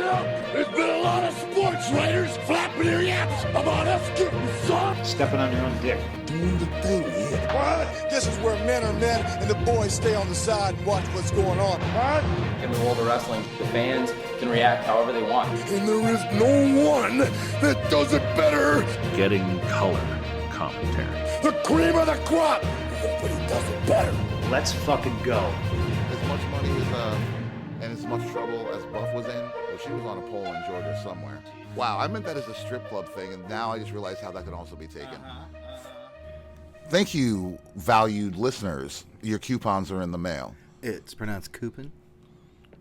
There's been a lot of sports writers flapping their yaps about us getting soft. Stepping on your own dick. Doing the thing here. What? This is where men are men and the boys stay on the side and watch what's going on. What? In the world of wrestling, the fans can react however they want. And there is no one that does it better. Getting color commentary. The cream of the crop. Nobody does it better. Let's fucking go. As much money as and as much trouble as Buff was in, well, she was on a pole in Georgia somewhere. Wow, I meant that as a strip club thing, and now I just realized how that can also be taken. Thank you, valued listeners. Your coupons are in the mail. It's pronounced coupon?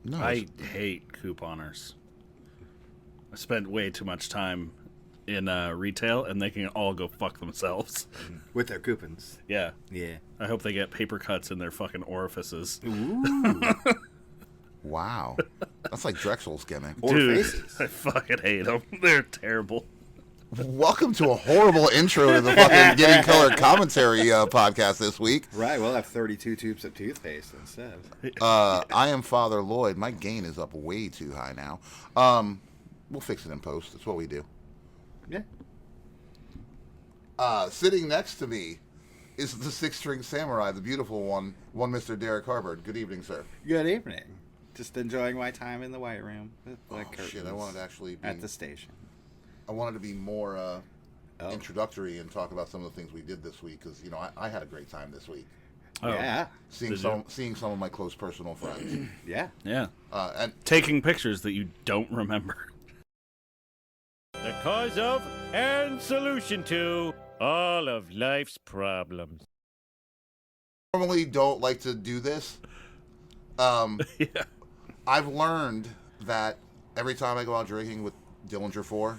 No, I hate couponers. I spent way too much time in retail, and they can all go fuck themselves. With their coupons. Yeah. Yeah. I hope they get paper cuts in their fucking orifices. Ooh. wow. That's like Drexel's gimmick. Or Dude, faces. I fucking hate them. They're terrible. Welcome to a horrible intro to the fucking Getting Color Commentary podcast this week. Right, we'll have 32 tubes of toothpaste instead. I am Father Lloyd. My gain is up way too high now. We'll fix it in post. That's what we do. Yeah. Sitting next to me is the six-string samurai, the beautiful one Mr. Derrick Harvard. Good evening, sir. Good evening. Just enjoying my time in the White Room. With Shit, I wanted to actually be... At the station. I wanted to be more introductory and talk about some of the things we did this week, because, you know, I had a great time this week. Oh. Yeah. Seeing some of my close personal friends. Yeah. Yeah. And taking pictures that you don't remember. The cause of and solution to all of life's problems. normally don't like to do this. Yeah. I've learned that every time I go out drinking with Dillinger 4,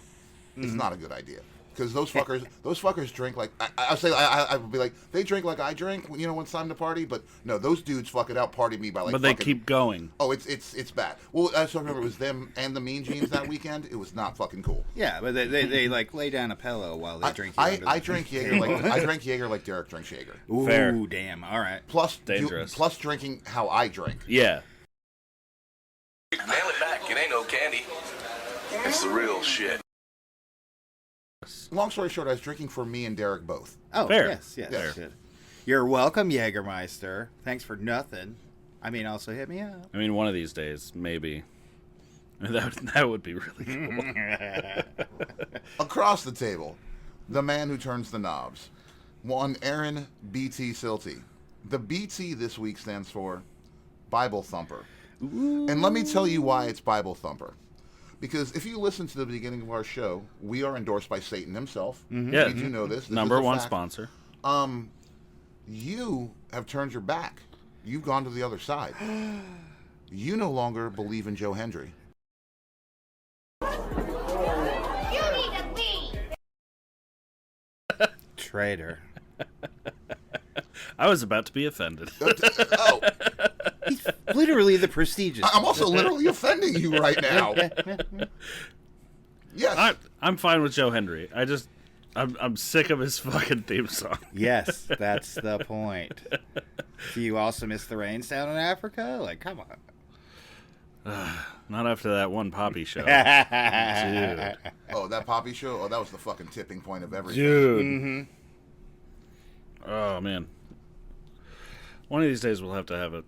it's not a good idea. Because those fuckers drink like I would be like, they drink like I drink, you know, when it's time to party. But no, those dudes fuck it out, party me by like. But they fucking, keep going. Oh, it's bad. Well, I still remember it was them and the Mean Jeans that weekend. It was not fucking cool. Yeah, but they like lay down a pillow while they drink. I drink Jaeger like I drink Jaeger like Derrick drinks Jaeger. Ooh, Fair. Damn. All right. Plus Dangerous. Plus drinking how I drink. Yeah. Nail it back. It ain't no candy. It's the real shit. Long story short, I was drinking for me and Derrick both. Oh, Fair. yes. Fair. Good. You're welcome, Jägermeister. Thanks for nothing. I mean, also hit me up. I mean, one of these days, maybe. That would be really cool. Across the table, the man who turns the knobs. One Aaron B.T. Silty. The B.T. this week stands for Bible Thumper. Ooh. And let me tell you why it's Bible Thumper. Because if you listen to the beginning of our show, we are endorsed by Satan himself. Mm-hmm. Yeah. We do know this. Number one sponsor. You have turned your back. You've gone to the other side. You no longer believe in Joe Hendry. You need to leave. Traitor. I was about to be offended. Oh. He's literally the prestigious. I'm also literally offending you right now. Yes. I'm fine with Joe Hendry. I'm sick of his fucking theme song. Yes, that's the point. Do you also miss the rains down in Africa? Like, come on. Not after that one Poppy show. Dude. Oh, that Poppy show? Oh, that was the fucking tipping point of everything. Dude. Mm-hmm. Oh, man. One of these days we'll have to have a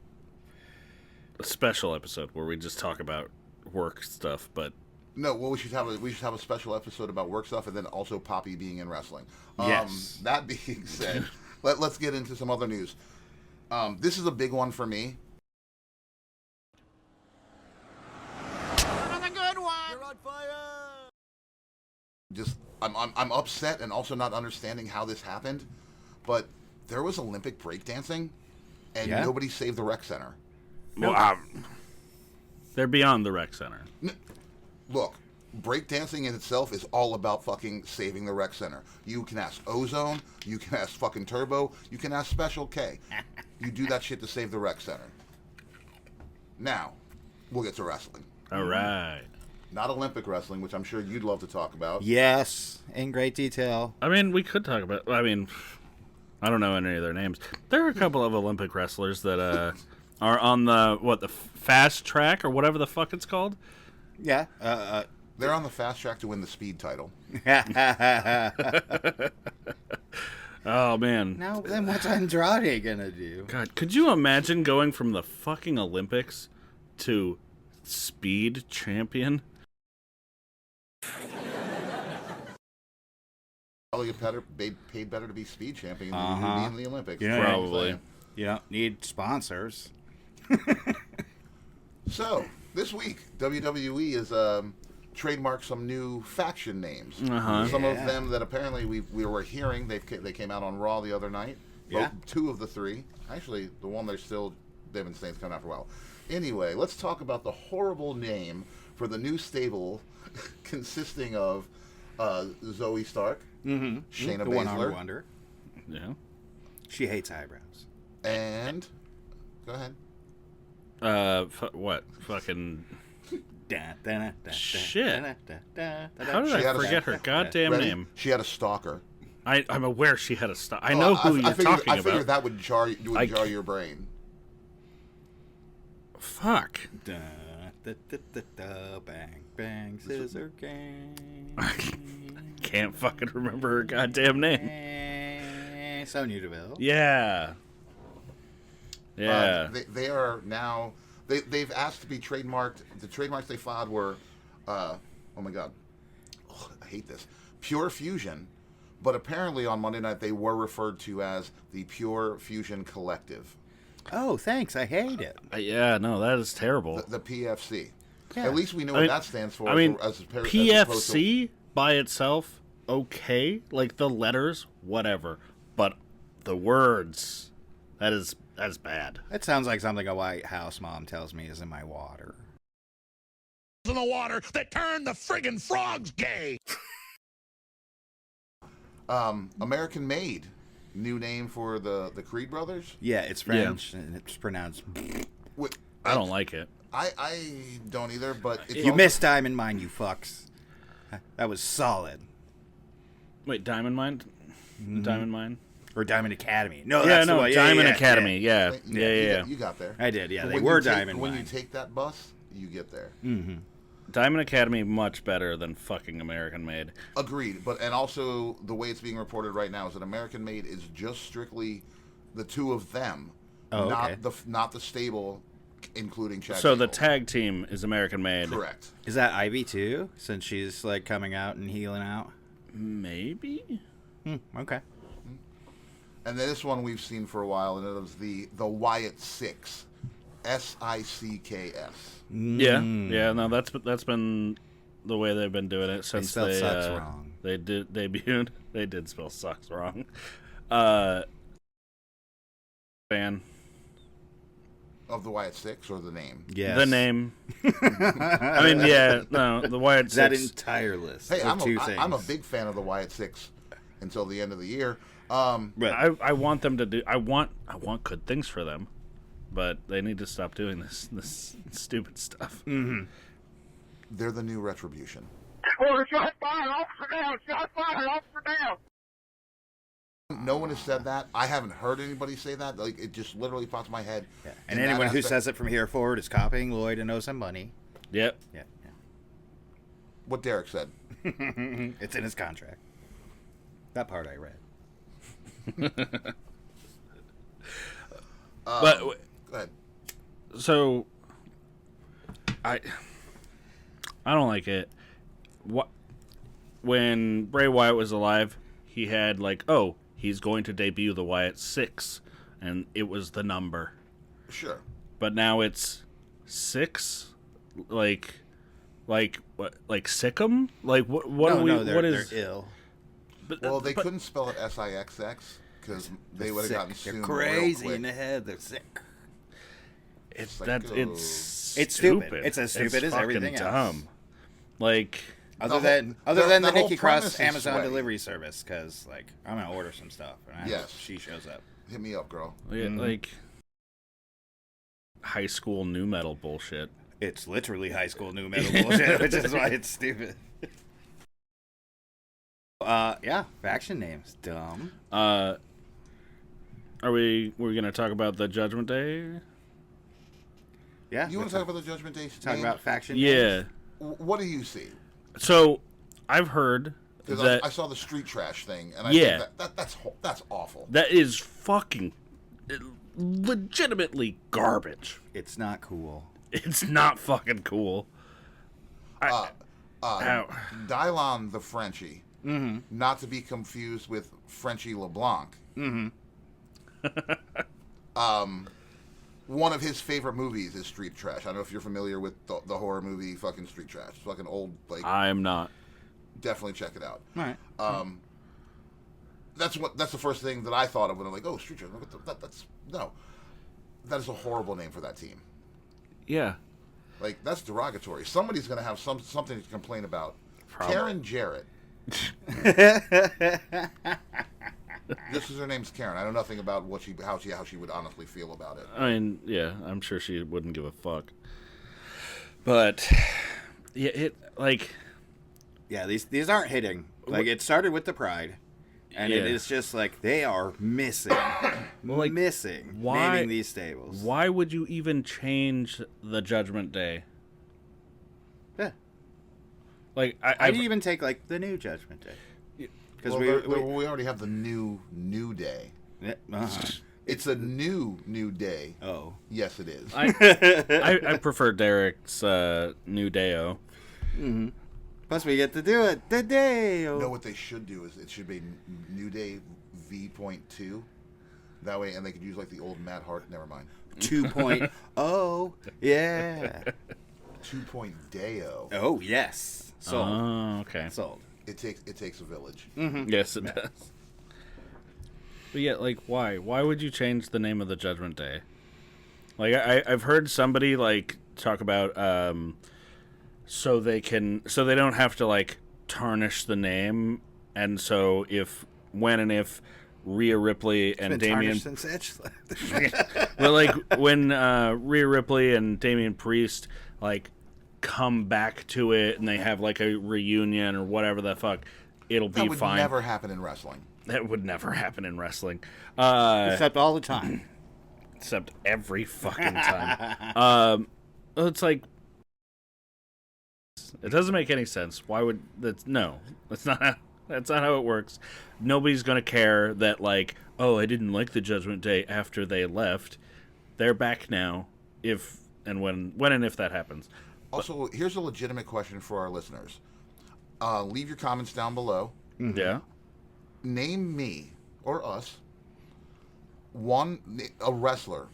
special episode where we just talk about work stuff, but no, well, we should have a special episode about work stuff, and then also Poppy being in wrestling. Yes. That being said, let's get into some other news. This is a big one for me. Another good one. You're on fire! Just I'm upset and also not understanding how this happened, but there was Olympic breakdancing, and nobody saved the rec center. well, they're beyond the rec center. Look, breakdancing in itself is all about fucking saving the rec center. You can ask Ozone, you can ask fucking Turbo, you can ask Special K. You do that shit to save the rec center. Now, we'll get to wrestling. All right. Not Olympic wrestling, which I'm sure you'd love to talk about. Yes, in great detail. I mean, we could talk about... I mean, I don't know any of their names. There are a couple of Olympic wrestlers that are on the fast track or whatever the fuck it's called. Yeah. They're on the fast track to win the speed title. Oh, man. Now, then what's Andrade gonna do? God, could you imagine going from the fucking Olympics to speed champion? Probably get paid better to be speed champion than you do be in the Olympics. Yeah, Probably. You don't need sponsors. So, this week, WWE has trademarked some new faction names. Some of them that apparently we were hearing. They came out on Raw the other night. Yeah. Two of the three. Actually, the one they've been saying is coming out for a while. Anyway, let's talk about the horrible name for the new stable consisting of Zoe Stark, Shayna The Baszler, one-armed wonder. Yeah. She hates eyebrows. and go ahead. What? Fucking... Shit. How did I forget her goddamn Ready? name? She had a stalker. I'm aware she had a star. I know who you're talking I figured about. that would jar your brain. Fuck. Bang, bang, scissor gang. Can't fucking remember her goddamn name. Sonya Deville. Yeah. Yeah. They are now. They've asked to be trademarked. The trademarks they filed were, oh my god, I hate this. Pure Fusion, but apparently on Monday night they were referred to as the Pure Fusion Collective. Oh, thanks. I hate it. Yeah, no, that is terrible. The PFC. Yeah. At least we know what that stands for. I mean, as opposed PFC by itself, okay. Like the letters, whatever. But the words, that's bad. That sounds like something a White House mom tells me is in my water. In the water that turned the friggin' frogs gay. American Made, new name for the Creed brothers. Yeah, it's French and it's pronounced. I don't like it. I don't either, but it's You missed Diamond Mine, you fucks. That was solid. Wait, Diamond Mine? Diamond Mine? Or Diamond Academy. No, Yeah, that's the no, one. Diamond yeah, Academy. Yeah. You got there. I did, yeah. But They when were you take- Diamond When Mine. you take that bus, you get there. Diamond Academy much better than fucking American Made. Agreed, and also the way it's being reported right now is that American Made is just strictly the two of them, okay. not the stable, including Chad. So the Gable. tag team is American Made. Correct. Is that Ivy too? Since she's like coming out and healing out. Maybe. Okay. And then this one we've seen for a while, and it was the Wyatt Six, SICKS. Yeah. No, that's been the way they've been doing it since spelled sucks wrong. They debuted. They did spell sucks wrong. Fan. Of the Wyatt Six or the name? Yes. The name. I mean, yeah, no, the Wyatt That Six. entire list. Hey, of two things. I'm a big fan of the Wyatt Six until the end of the year. Right. I want them to do. I want good things for them, but they need to stop doing this stupid stuff. They're the new Retribution. Shot fire, officer down! Shot fire, officer down! No one has said that. I haven't heard anybody say that. Like it just literally pops in my head. Yeah. And In that anyone who aspect- says it from here forward is copying Lloyd and owes him money. Yep. Yeah. what Derrick said. It's in his contract. That part I read. But Go ahead. so I don't like it. What when Bray Wyatt was alive, he had like, oh, he's going to debut the Wyatt Six, and it was the number. Sure. But now it's 6, like what? Like Sikkim? Like what? They're ill. But, Well, they couldn't spell it SIXX because they would have gotten They're sued crazy real in the quick. head. They're sick. It's Psycho. It's stupid. It's as stupid as fucking everything else. dumb. Like Other The whole- than the that whole Nikki Cross premise is Amazon sweaty. delivery service, because like I'm gonna order some stuff and Yes. she shows up. Hit me up, girl. like high school new metal bullshit. It's literally high school new metal bullshit, which is why it's stupid. Yeah, faction names, dumb. We're gonna talk about the Judgment Day? Yeah, You want to talk about the Judgment Day? talking about faction? Yeah. names? What do you see? So I've heard Because that I saw the street trash thing, and I Yeah. think that's awful. that is fucking legitimately garbage. It's not cool. It's not fucking cool. Ow. Dylon the Frenchie, not to be confused with Frenchie LeBlanc. One of his favorite movies is Street Trash. I don't know if you're familiar with the horror movie fucking Street Trash. It's fucking old, like, I'm not. definitely check it out. All right. That's the first thing that I thought of when I'm like, oh, Street Trash. That is a horrible name for that team. Yeah. Like, that's derogatory. Somebody's gonna have something to complain about. Probably. Karen Jarrett. This is her name's Karen. I know nothing about how she would honestly feel about it. I mean, yeah, I'm sure she wouldn't give a fuck. But yeah, Yeah, these aren't hitting. Like, it started with the Pride, and it is just like they are missing, naming these stables. Why would you even change the Judgment Day? Yeah, like I'd even take like the new Judgment Day because we already have the new Day. Yeah, It's a new day. Oh, yes, it is. I prefer Derrick's New Dayo. Mm-hmm. Plus, we get to do it the day. You know what they should do is it should be New Day V.2. That way, and they could use like the old Matt Hart. Never mind. 2.0. Yeah. 2.0. Oh yes. Sold. Oh, okay. Sold. It takes a village. Mm-hmm. Yes, it does. But yeah, like, why? Why would you change the name of the Judgment Day? Like, I've heard somebody like talk about so they don't have to like tarnish the name, and so if Rhea Ripley and Damian since Edge left. well, like when Rhea Ripley and Damian Priest like come back to it and they have like a reunion or whatever the fuck, it'll be That would fine. never happen in wrestling. That would never happen in wrestling. Except all the time. Except every fucking time. It's like, it doesn't make any sense. Why would that's not how it works. Nobody's gonna care that like, oh, I didn't like the Judgment Day after they left. They're back now. If and when and if that happens. Also, here's a legitimate question for our listeners. Leave your comments down below. Mm-hmm. Yeah. Name me or us a wrestler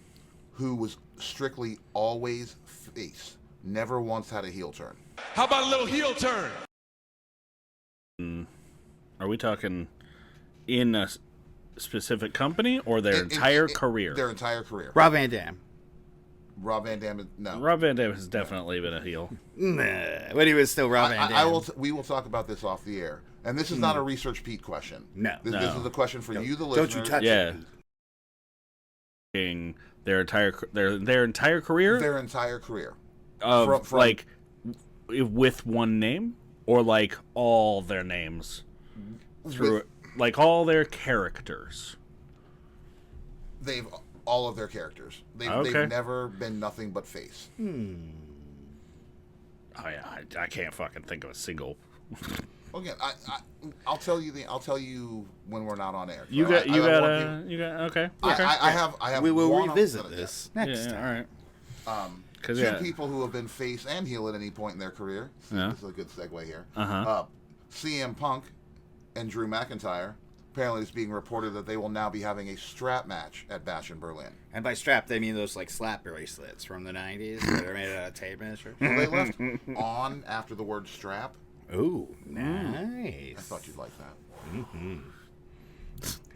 who was strictly always face, never once had a heel turn. How about a little heel turn? Are we talking in a specific company or their entire career? Their entire career. Rob Van Dam. Rob Van Dam, no. Rob Van Dam has definitely been a heel. Nah, when he was still Rob Van Dam. We will talk about this off the air. And this is not a Research Pete question. No. This is a question for you, the listeners. Don't you touch it. Their entire career? Their entire career. Of like with one name or like all their names through like all their characters. They've all of their characters. They've never been nothing but face. Oh yeah, I can't fucking think of a single. Again, I'll tell you when we're not on air. You got okay. I have. We will one revisit this next time. All right. Two people who have been face and heel at any point in their career. Yeah. This is a good segue here. Uh-huh. CM Punk and Drew McIntyre. Apparently, it's being reported that they will now be having a strap match at Bash in Berlin. And by strap, they mean those like slap bracelets from the 90s that are made out of tape measure. So they left on after the word strap. Ooh, nice. I thought you'd like that. Mm-hmm.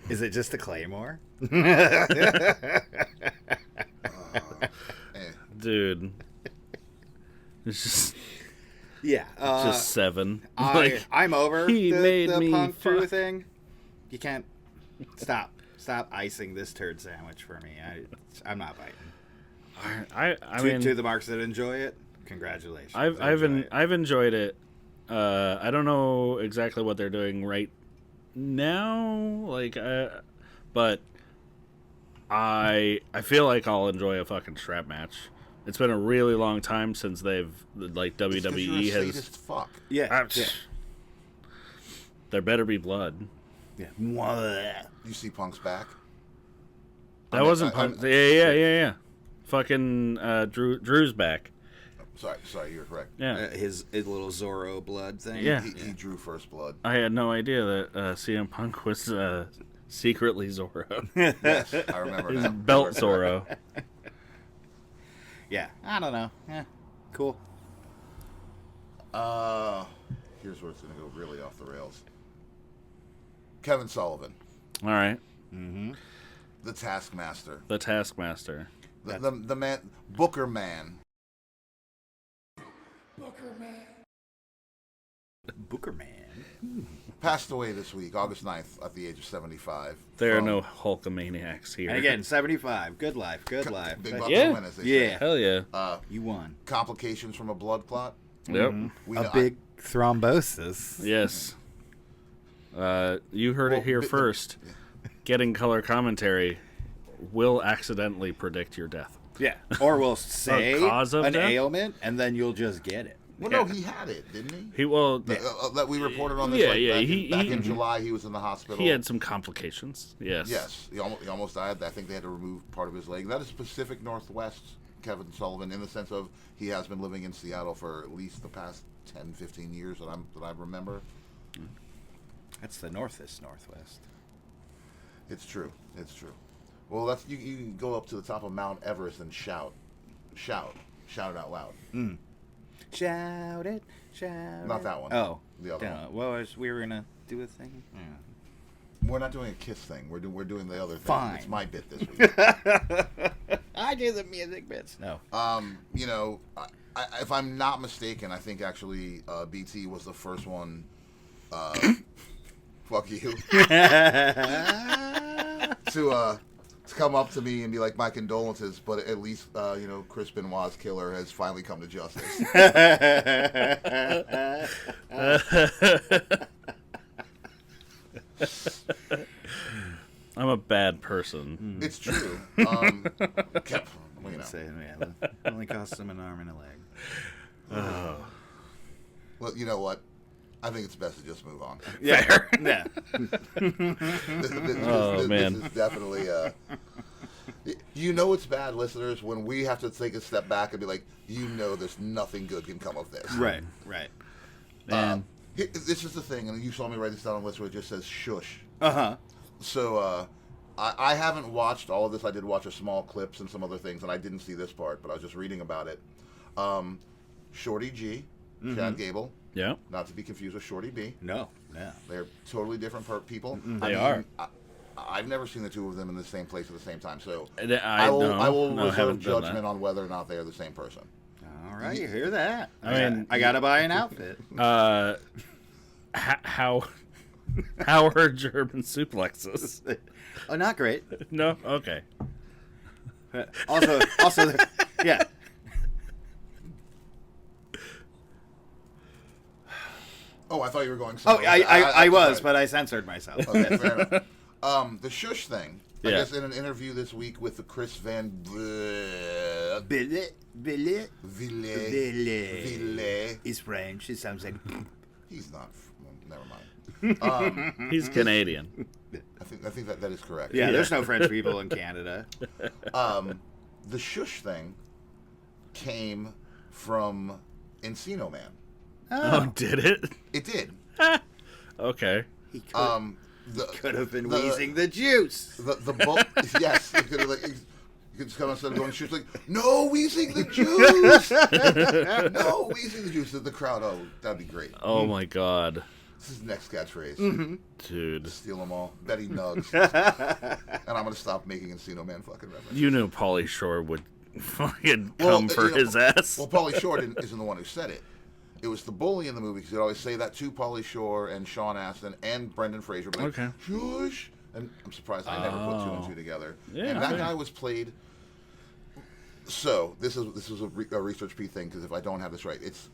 Is it just a claymore? Dude. It's just... Yeah. Just 7. I'm over he made the me Punk Drew thing. You can't... Stop icing this turd sandwich for me. I'm not biting. I mean... To the marks that enjoy it, congratulations. I've enjoyed it. I don't know exactly what they're doing right now, but I feel like I'll enjoy a fucking strap match. It's been a really long time since they've like It's 'cause WWE you're a has. sadist fuck. Yeah. There better be blood. Yeah. You see Punk's back. That wasn't Punk. Yeah. Fucking Drew's back. Sorry, you're correct. Yeah. His little Zorro blood thing. Yeah. He drew first blood. I had no idea that CM Punk was secretly Zorro. Yes, I remember now. Belt Zorro. Yeah. I don't know. Yeah. Cool. Here's where it's going to go really off the rails. Kevin Sullivan, All right. the Taskmaster, The Taskmaster. the man, Booker Man. Booker Man. Passed away this week, August 9th, at the age of 75. There are from no Hulkamaniacs here. And again, 75. Good life. Good life. Big bucks Yeah. to win, as they Yeah. say. Hell yeah. You won. Complications from a blood clot. Yep. We A know- big thrombosis. Yes. You heard it here first. Getting color commentary will accidentally predict your death. Yeah. Or we'll say cause of an death? ailment, and then you'll just get it. Well, no, he had it, didn't he? He will. That we reported on this. Yeah, back in July, he was in the hospital. He had some complications. Yes. Yes, he almost died. I think they had to remove part of his leg. That is Pacific Northwest Kevin Sullivan, in the sense of he has been living in Seattle for at least the past 10, 15 years that I remember. That's the Northwest. It's true. It's true. Well, that's you can go up to the top of Mount Everest and shout it out loud. Shout it, shout Not it. that one. Oh, The other one. Well, we were gonna do a thing. Yeah. We're not doing a kiss thing. We're doing the other thing. Fine. It's my bit this week. I do the music bits. No. You know, if I'm not mistaken, I think actually BT was the first one. Fuck you. To come up to me and be like, my condolences, but at least Chris Benoit's killer has finally come to justice. I'm a bad person. It's true. Say, yeah, only costs him an arm and a leg. Well, you know what? I think it's best to just move on. Yeah. Yeah. Man. This is definitely. You know it's bad, listeners, when we have to take a step back and be like, there's nothing good can come of this. Right. Man. This is the thing, and you saw me write this down on a list where it just says shush. Uh-huh. So I haven't watched all of this. I did watch a small clips and some other things, and I didn't see this part, but I was just reading about it. Shorty G, Chad Gable. Yeah. Not to be confused with Shorty B. No. They're totally different people. They are. I've never seen the two of them in the same place at the same time, so I will reserve haven't done judgment that. on whether or not they are the same person. All right, you hear that? I mean, I gotta buy an outfit. How are German suplexes? Oh, not great. No? Okay. Also, yeah. Oh, I thought you were going Oh, somewhere. I was, sorry. but I censored myself. Okay, fair enough. The shush thing. I Yeah. guess in an interview this week with the Chris Van Billy. Ville. He's French. He sounds like. He's not. Well, never mind. He's Canadian. I think that is correct. Yeah, there's no French people in Canada. The shush thing came from Encino Man. Oh, did it? It did. Okay. He Could have been wheezing the juice. The bulk. Yes. It could have, like, you could just come instead of going shush, like, no wheezing the juice. No wheezing the juice. The crowd. Oh, that'd be great. Oh my God, This is the next catchphrase. dude! Steal them all. Betty Nugs. And I'm gonna stop making Encino Man fucking references. You knew Pauly Shore would fucking come for his ass. Well, Pauly Shore isn't the one who said it. It was the bully in the movie, because he'd always say that to Pauly Shore and Sean Astin and Brendan Fraser. Like, Okay. Shush! And I'm surprised I never put two and two together. Yeah, and that okay. guy was played. So this was a research P thing, because if I don't have this right, it's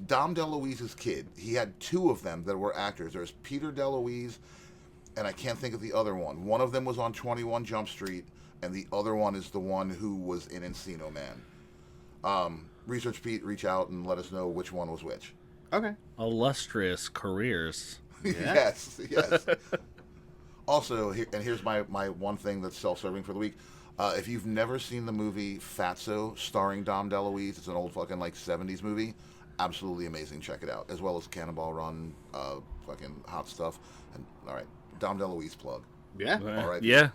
Dom DeLuise's kid. He had two of them that were actors. There's Peter DeLuise, and I can't think of the other one. One of them was on 21 Jump Street, and the other one is the one who was in Encino Man. Research Pete, reach out and let us know which one was which. Okay. Illustrious careers. Yes. Also, here's my one thing that's self-serving for the week. If you've never seen the movie Fatso starring Dom DeLuise, it's an old fucking like 70s movie. Absolutely amazing. Check it out. As well as Cannonball Run, fucking hot stuff. And all right, Dom DeLuise plug. Yeah. All right. Yeah.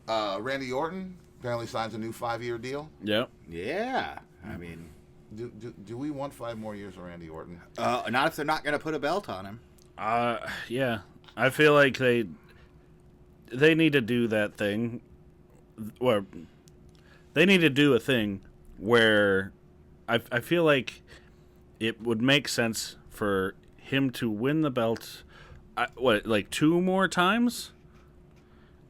Randy Orton apparently signs a new 5-year deal. Yep. Yeah. I mean, do we want 5 more years of Randy Orton? not if they're not going to put a belt on him. Yeah. I feel like they need to do that thing, or they need to do a thing where I feel like it would make sense for him to win the belt, like 2 more times,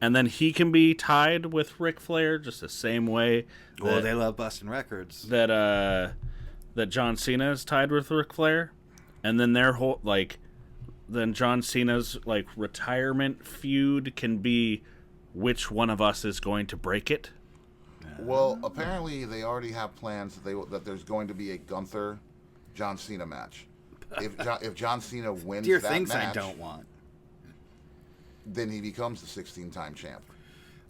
and then he can be tied with Ric Flair just the same way. Well, they love busting records. That John Cena is tied with Ric Flair, and then their whole then John Cena's like retirement feud can be which one of us is going to break it. Well, apparently they already have plans that there's going to be a Gunther John Cena match. If John Cena wins Dear that things match, I don't want. then he becomes the 16-time champ.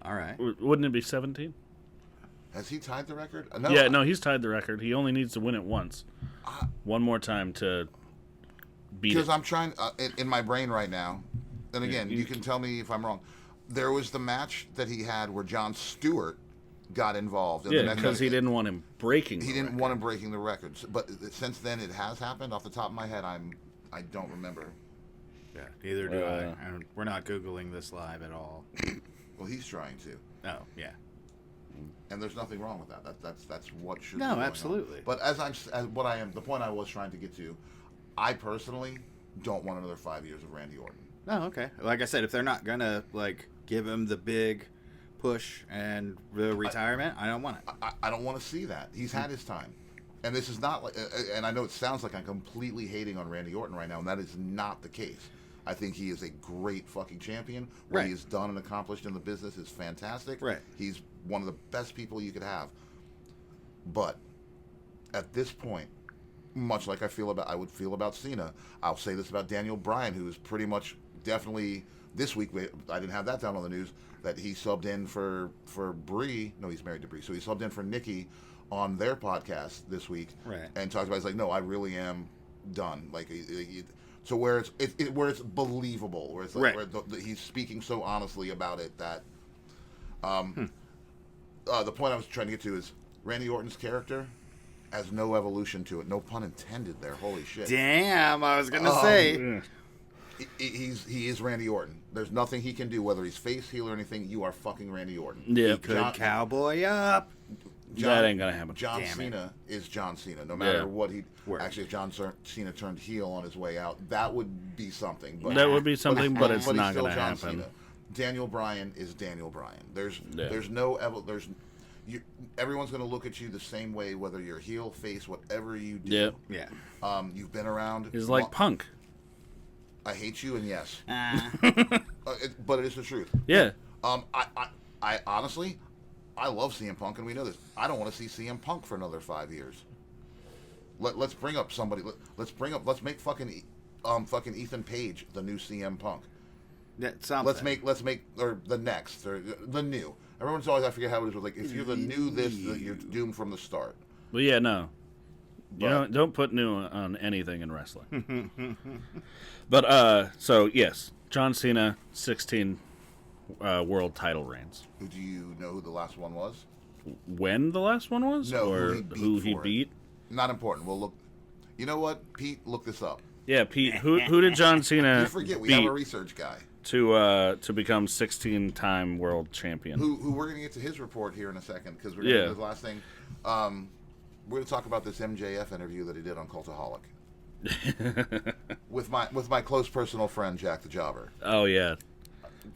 All right. Wouldn't it be 17? Has he tied the record? No, he's tied the record. He only needs to win it once. One more time to beat it. Because I'm trying, in my brain right now, and again, you can tell me if I'm wrong, there was the match that he had where Jon Stewart got involved. Yeah, because he didn't want him breaking He didn't want him breaking the records. But since then, it has happened. Off the top of my head, I don't remember. Yeah, neither do I. We're not Googling this live at all. Well, he's trying to. Oh, yeah. And there's nothing wrong with that. That's what should be No, going absolutely. on. But the point I was trying to get to, I personally don't want another 5 years of Randy Orton. Oh, okay. Like I said, if they're not gonna give him the big push and the retirement, I don't want it. I don't want to see that. He's had his time, and this is not and I know it sounds like I'm completely hating on Randy Orton right now, and that is not the case. I think he is a great fucking champion. What he has done and accomplished in the business is fantastic. Right. He's one of the best people you could have. But at this point, much like I would feel about Cena, I'll say this about Daniel Bryan, who is pretty much definitely this week. I didn't have that down on the news that he subbed in for Brie. No, he's married to Brie, so he subbed in for Nikki on their podcast this week, right? And talked about he's like, no, I really am done. So where it's believable, where it's like, where he's speaking so honestly about it that the point I was trying to get to is Randy Orton's character has no evolution to it. No pun intended there. Holy shit. Damn, I was gonna say. He is Randy Orton. There's nothing he can do, whether he's face, heel, or anything. You are fucking Randy Orton. Yeah, he could cowboy up. That ain't gonna happen. John Cena is John Cena. No matter what he... Actually, if John Cena turned heel on his way out, that would be something. But, that would be something, but it's not gonna happen. Cena. Daniel Bryan is Daniel Bryan. There's no... everyone's going to look at you the same way, whether you're heel, face, whatever you do. Yeah. You've been around. He's like Punk. I hate you, and yes. But it is the truth. Yeah. I honestly, I love CM Punk, and we know this. I don't want to see CM Punk for another 5 years. Let's bring up somebody. Let's make fucking Ethan Page the new CM Punk. Let's make or the next or the new. Everyone's always, I forget how it is, like, if you're the new this, you're doomed from the start. Well, yeah, no. Don't put new on anything in wrestling. But, so, yes, John Cena, 16 world title reigns. Do you know who the last one was? When the last one was? No, or who he beat? Not important. We'll look. You know what, Pete? Look this up. Yeah, Pete. Who did John Cena You forget, we have a research guy. To become 16-time world champion. Who we're going to get to his report here in a second, because we're going to do the last thing. We're going to talk about this MJF interview that he did on Cultaholic. with my close personal friend Jack the Jobber. Oh yeah,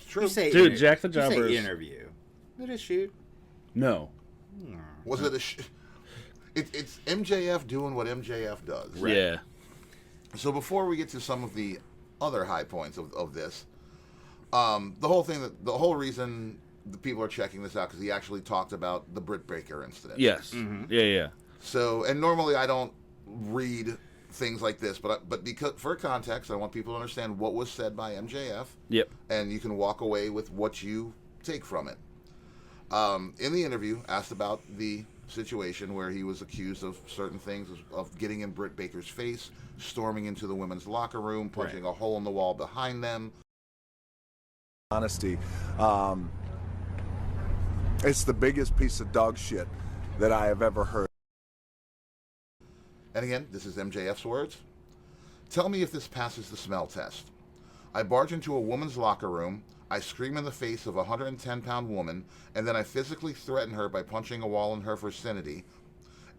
true. Dude, Jack the Jobber. Interview. Did it shoot? No. Was it a? It's MJF doing what MJF does. Right? Yeah. So before we get to some of the other high points of this, the whole reason the people are checking this out because he actually talked about the Britt Baker incident. Yes. Yeah. So, and normally I don't read things like this, but because for context, I want people to understand what was said by MJF. Yep. And you can walk away with what you take from it. In the interview, asked about the situation where he was accused of certain things, of getting in Britt Baker's face, storming into the women's locker room, punching a hole in the wall behind them. Honesty, it's the biggest piece of dog shit that I have ever heard. And again, this is MJF's words. Tell me if this passes the smell test. I barge into a woman's locker room, I scream in the face of a 110-pound woman, and then I physically threaten her by punching a wall in her vicinity,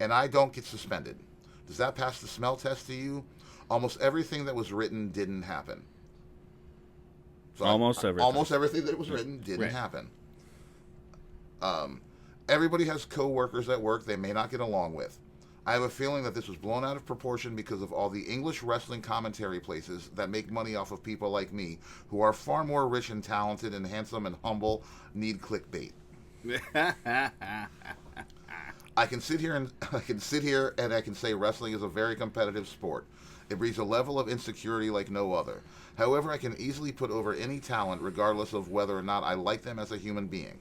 and I don't get suspended. Does that pass the smell test to you? Almost everything that was written didn't happen. So almost everything that was written didn't happen. Everybody has co-workers at work they may not get along with. I have a feeling that this was blown out of proportion because of all the English wrestling commentary places that make money off of people like me, who are far more rich and talented and handsome and humble, need clickbait. I can sit here and I can say wrestling is a very competitive sport. It breeds a level of insecurity like no other. However, I can easily put over any talent regardless of whether or not I like them as a human being.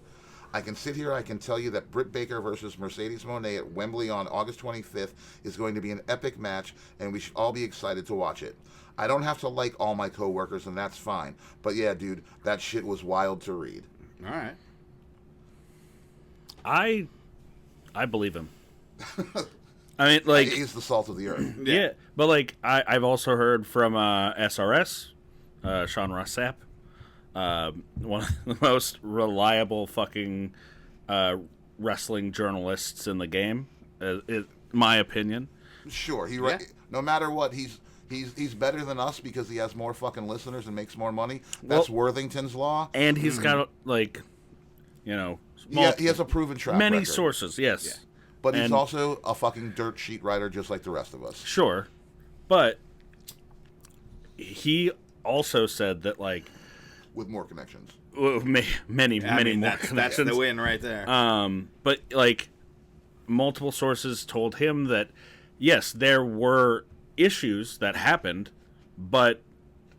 I can sit here, I can tell you that Britt Baker versus Mercedes Moné at Wembley on August 25th is going to be an epic match, and we should all be excited to watch it. I don't have to like all my coworkers, and that's fine. But yeah, dude, that shit was wild to read. All right. I believe him. I mean, like, he's the salt of the earth. Yeah, but like I've also heard from SRS, Sean Rossap, one of the most reliable fucking wrestling journalists in the game, my opinion. Sure, no matter what, he's better than us because he has more fucking listeners and makes more money. That's Worthington's law, and he's got like, he has a proven track many record. sources, yes. Yeah. But he's also a fucking dirt sheet writer just like the rest of us. Sure. But he also said that, like... With more connections. Many more connections. That's the win right there. But, like, multiple sources told him that, yes, there were issues that happened, but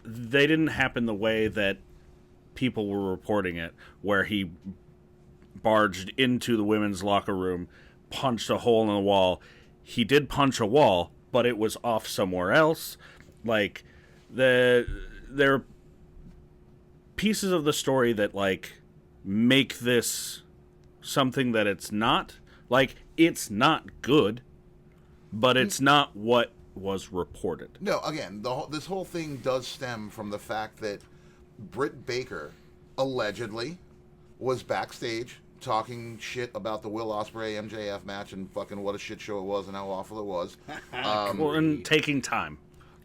they didn't happen the way that people were reporting it, where he barged into the women's locker room, punched a hole in the wall. He did punch a wall, but it was off somewhere else. Like, there are pieces of the story that, like, make this something that it's not. Like, it's not good, but it's not what was reported. No, again, this whole thing does stem from the fact that Britt Baker allegedly was backstage talking shit about the Will Ospreay MJF match and fucking what a shit show it was and how awful it was. And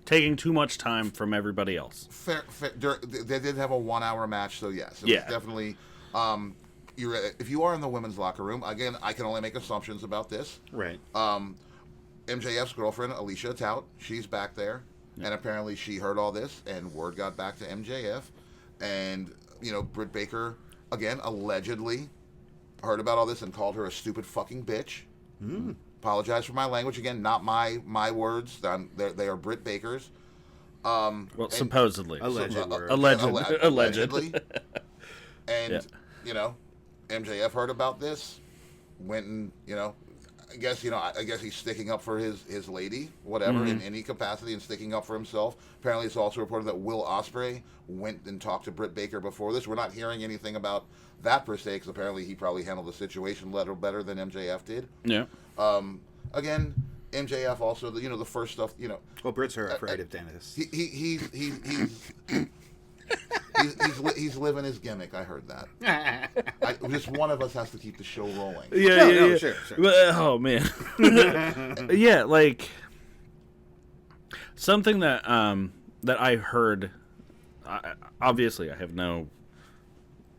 taking too much time from everybody else. Fair, they did have a 1 hour match, so yes, it was definitely. If you are in the women's locker room, again, I can only make assumptions about this. Right. MJF's girlfriend Alicia Tout, she's back there, and apparently she heard all this, and word got back to MJF, and Britt Baker again allegedly heard about all this and called her a stupid fucking bitch. Apologize for my language again, not my words. They are Britt Baker's. Supposedly. Allegedly. And MJF heard about this, went and I guess he's sticking up for his lady, whatever, in any capacity, and sticking up for himself. Apparently, it's also reported that Will Ospreay went and talked to Britt Baker before this. We're not hearing anything about that per se, because apparently he probably handled the situation a little better than MJF did. Yeah. Again, MJF also, the first stuff, Well, Britt's are afraid of Dennis. He's living his gimmick. I heard that. Just one of us has to keep the show rolling. Yeah. Sure. Oh man. Yeah, like something that that I heard. Obviously, I have no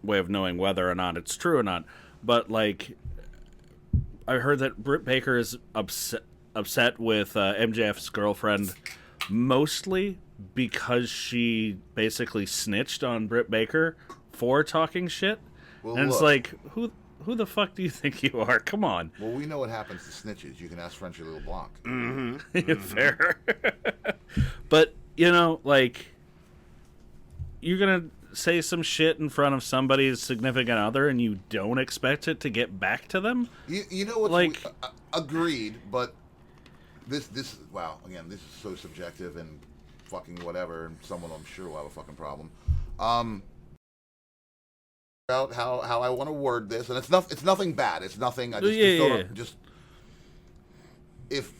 way of knowing whether or not it's true or not. But like, I heard that Britt Baker is upset with MJF's girlfriend, mostly because she basically snitched on Britt Baker for talking shit, Well, and it's look. like, who the fuck do you think you are? Come on. Well, we know what happens to snitches. You can ask Frenchy Little Blanc. Fair. But, like, you're going to say some shit in front of somebody's significant other and you don't expect it to get back to them? You know what's like, agreed, but this wow, again, this is so subjective and fucking whatever, and someone I'm sure will have a fucking problem. About how I want to word this, and it's nothing bad. It's nothing. I just if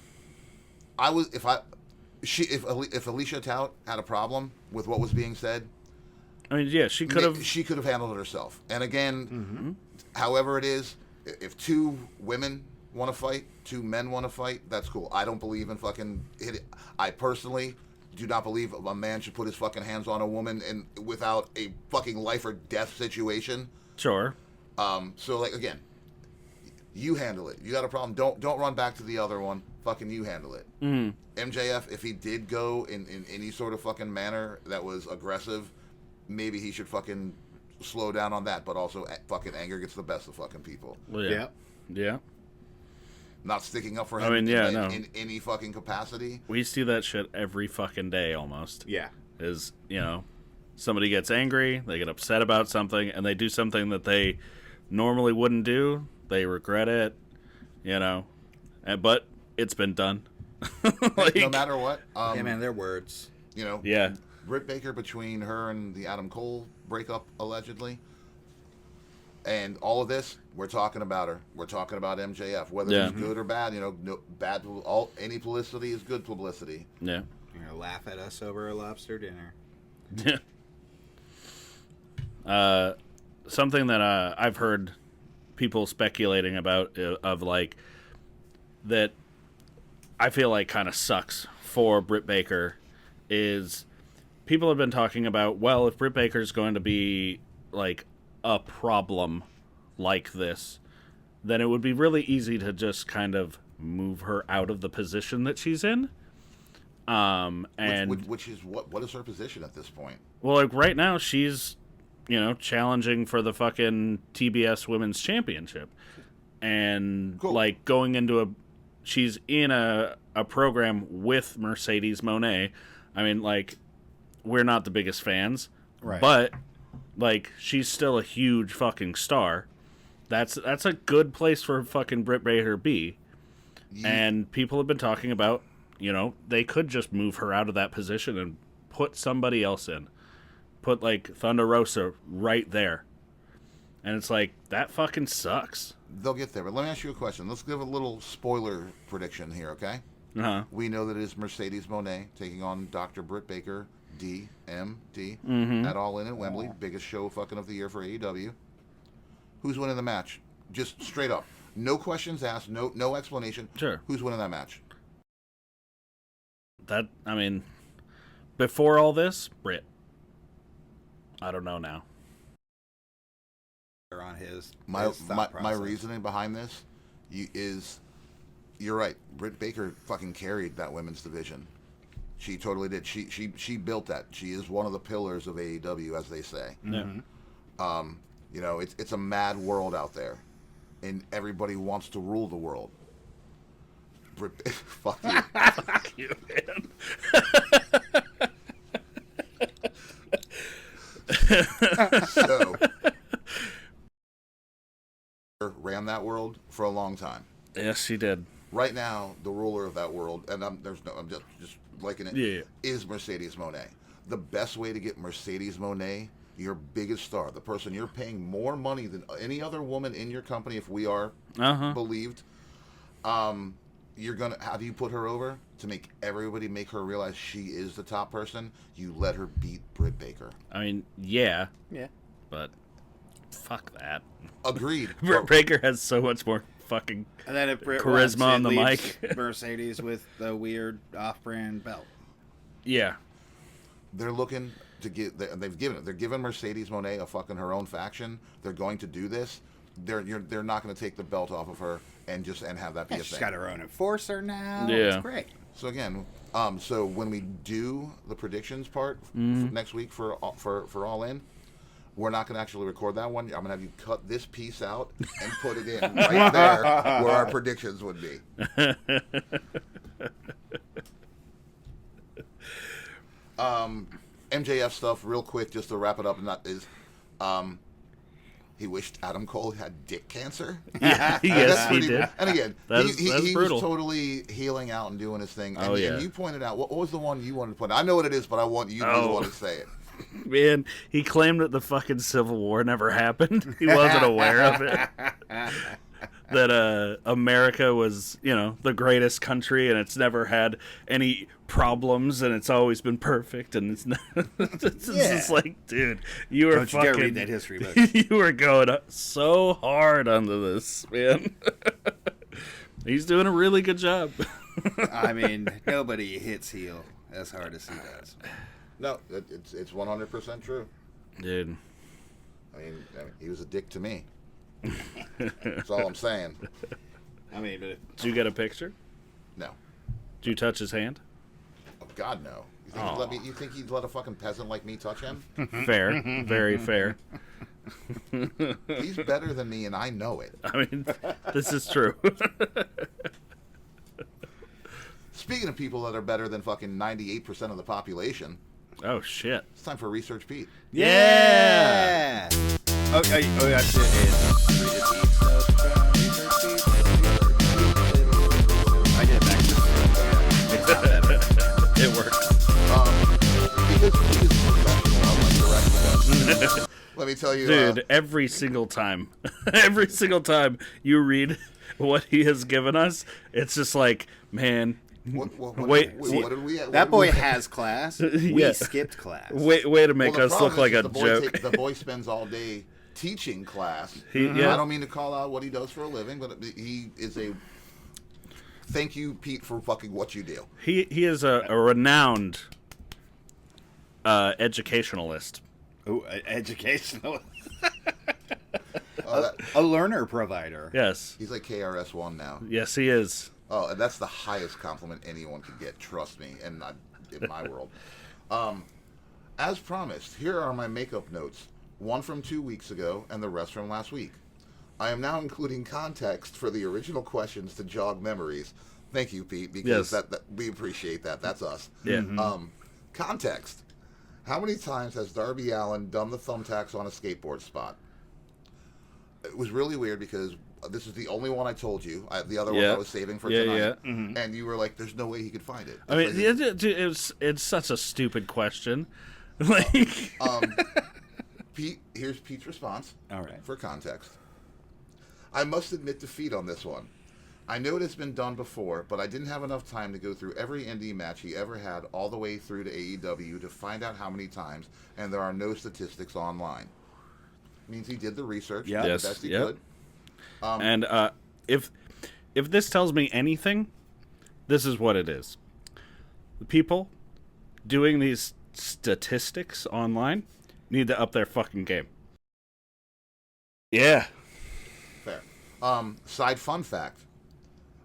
Alicia Tout had a problem with what was being said, I mean, yeah, she could have handled it herself. And again, however it is, if two women want to fight, two men want to fight, that's cool. I don't believe in fucking hit it. I personally do not believe a man should put his fucking hands on a woman and without a fucking life or death situation. Sure. So like again, you handle it. You got a problem. Don't run back to the other one. Fucking you handle it. MJF, if he did go in any sort of fucking manner that was aggressive, maybe he should fucking slow down on that. But also, fucking anger gets the best of fucking people. Well, yeah. Not sticking up for him. In any fucking capacity. We see that shit every fucking day almost. Yeah. Is, somebody gets angry, they get upset about something, and they do something that they normally wouldn't do. They regret it, but it's been done. Like, no matter what. Yeah, man, they're words. Yeah. Britt Baker, between her and the Adam Cole breakup, allegedly, and all of this, we're talking about her. We're talking about MJF. Whether it's good or bad, bad. Any publicity is good publicity. Yeah. You're gonna laugh at us over a lobster dinner. Yeah. Something that I've heard people speculating about of like that I feel like kind of sucks for Britt Baker is people have been talking about, well, if Britt Baker's going to be like a problem like this, then it would be really easy to just kind of move her out of the position that she's in. Which is what is her position at this point? Well, like right now she's, challenging for the fucking TBS Women's Championship, and like going into she's in a program with Mercedes Moné. I mean, like, we're not the biggest fans, right? But like, she's still a huge fucking star. That's a good place for fucking Britt Baker to be. Yeah. And people have been talking about, they could just move her out of that position and put somebody else in. Put, like, Thunder Rosa right there. And it's like, that fucking sucks. They'll get there. But let me ask you a question. Let's give a little spoiler prediction here, okay? Uh-huh. We know that it is Mercedes Moné taking on Dr. Britt Baker, DMD, at All In at Wembley. Biggest show fucking of the year for AEW. Who's winning the match? Just straight up. No questions asked. No explanation. Sure. Who's winning that match? Before all this, Britt. I don't know now. On his my reasoning behind this is you're right. Britt Baker fucking carried that women's division. She totally did. She built that. She is one of the pillars of AEW, as they say. Yeah. It's a mad world out there, and everybody wants to rule the world. Fuck you. Fuck you, man. So, ran that world for a long time. Yes, she did. Right now, the ruler of that world, and I'm just liking it, is Mercedes Moné. The best way to get Mercedes Moné, your biggest star, the person you're paying more money than any other woman in your company, if we are believed, you're gonna. How do you put her over to make everybody make her realize she is the top person? You let her beat Britt Baker. I mean, yeah, but fuck that. Agreed. Britt Baker has so much more fucking and then if Britt charisma on the mic. Mercedes with the weird off-brand belt. Yeah, they're looking to get. They've given it. They're giving Mercedes Moné a fucking her own faction. They're going to do this. They're not going to take the belt off of her and have that be a thing. She's got her own enforcer now. Yeah, it's great. So again, so when we do the predictions part next week for All In, we're not going to actually record that one. I'm going to have you cut this piece out and put it in right there where our predictions would be. MJF stuff, real quick, just to wrap it up, and that is, he wished Adam Cole had dick cancer. Yes, he did. And again, that's he brutal. was totally healing out and doing his thing. And, yeah. and you pointed out, what was the one you wanted to point out? I know what it is, but I want you to be the one to say it. Man, he claimed that the fucking Civil War never happened. He wasn't aware of it. That America was, the greatest country, and it's never had any problems, and it's always been perfect, and it's not. It's just like, dude, you were Don't you fucking. dare read that history book. You were going so hard onto this, man. He's doing a really good job. I mean, nobody hits heel as hard as he does. No, it's 100% true. Dude. I mean, he was a dick to me. That's all I'm saying. I mean, did you get a picture? No. Did you touch his hand? Oh, God, no. You think he'd let a fucking peasant like me touch him? Fair. Very fair. He's better than me, and I know it. I mean, this is true. Speaking of people that are better than fucking 98% of the population. Oh, shit. It's time for Research Pete. Yeah! That's it. I get it back. It works. Because he is professional, unlike the rest of us. Let me tell you. Dude, every single time you read what he has given us, it's just like, man... What wait, did we? That boy has class. We Yeah. skipped class. Way to make us look like a joke. The boy spends all day teaching class. Yeah. I don't mean to call out what he does for a living, but he is a... Thank you, Pete, for fucking what you do. He is a renowned educationalist. Oh, educational. A learner provider. Yes. He's like KRS-One now. Yes, he is. Oh, and that's the highest compliment anyone could get. Trust me, and not in my world. As promised, here are my makeup notes. One from 2 weeks ago, and the rest from last week. I am now including context for the original questions to jog memories. Thank you, Pete, because Yes. that we appreciate that. That's us. Yeah. Context. How many times has Darby Allin done the thumbtacks on a skateboard spot? It was really weird because this is the only one I told you. The other one I was saving for tonight. Yeah. And you were like, there's no way he could find it. I mean, it's such a stupid question. Like, Pete, here's Pete's response. All right. For context. I must admit defeat on this one. I know it has been done before, but I didn't have enough time to go through every indie match he ever had all the way through to AEW to find out how many times, and there are no statistics online. Means he did the research. Yeah. Did Yes, the best he yep. could. and if this tells me anything, this is what it is. The people doing these statistics online need to up their fucking game. Yeah. Fair. Side fun fact.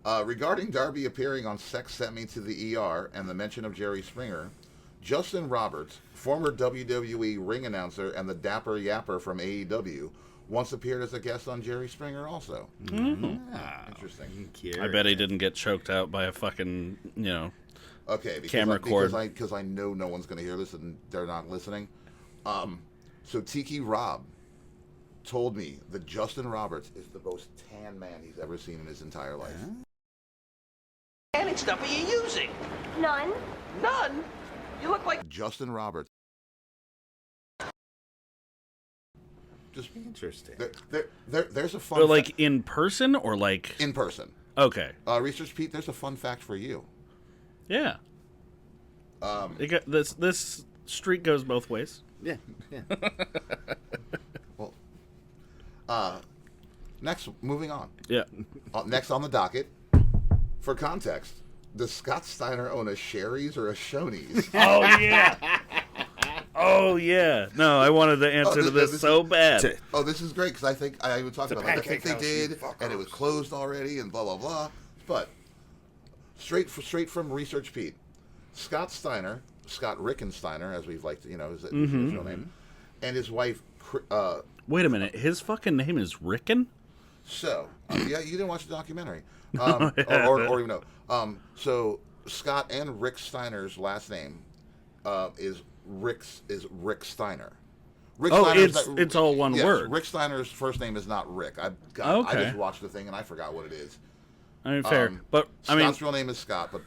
Regarding Darby appearing on Sex Sent Me to the ER and the mention of Jerry Springer, Justin Roberts, former WWE ring announcer and the Dapper Yapper from AEW, once appeared as a guest on Jerry Springer also. Interesting. I bet he didn't get choked out by a fucking, Okay, camera cord. Because I know no one's going to hear this and they're not listening. So Tiki Rob told me that Justin Roberts is the most tan man he's ever seen in his entire life. What stuff are you using? None. None? You look like... Justin Roberts. Just interesting. There's a fun. But like in person or like in person. Okay. Research Pete. There's a fun fact for you. Yeah. This streak goes both ways. Yeah. Well, next, moving on. Yeah. Next on the docket, for context, does Scott Steiner own a Sherry's or a Shoney's? Oh yeah. Oh yeah. No, I wanted the answer to this so bad. Oh, this is great because I think I even talked about it. I think they did, and it was closed already, and blah blah blah. But straight from Research Pete, Scott Steiner, Scott Rickensteiner, as we've liked, his original name, and his wife Wait a minute. His fucking name is Rickon? So, yeah, you didn't watch the documentary. Or even know. So, Scott and Rick Steiner's last name is Rick Steiner. Rick it's all one word. Rick Steiner's first name is not Rick. I just watched the thing and I forgot what it is. I mean, fair. But, Scott's real name is Scott, but...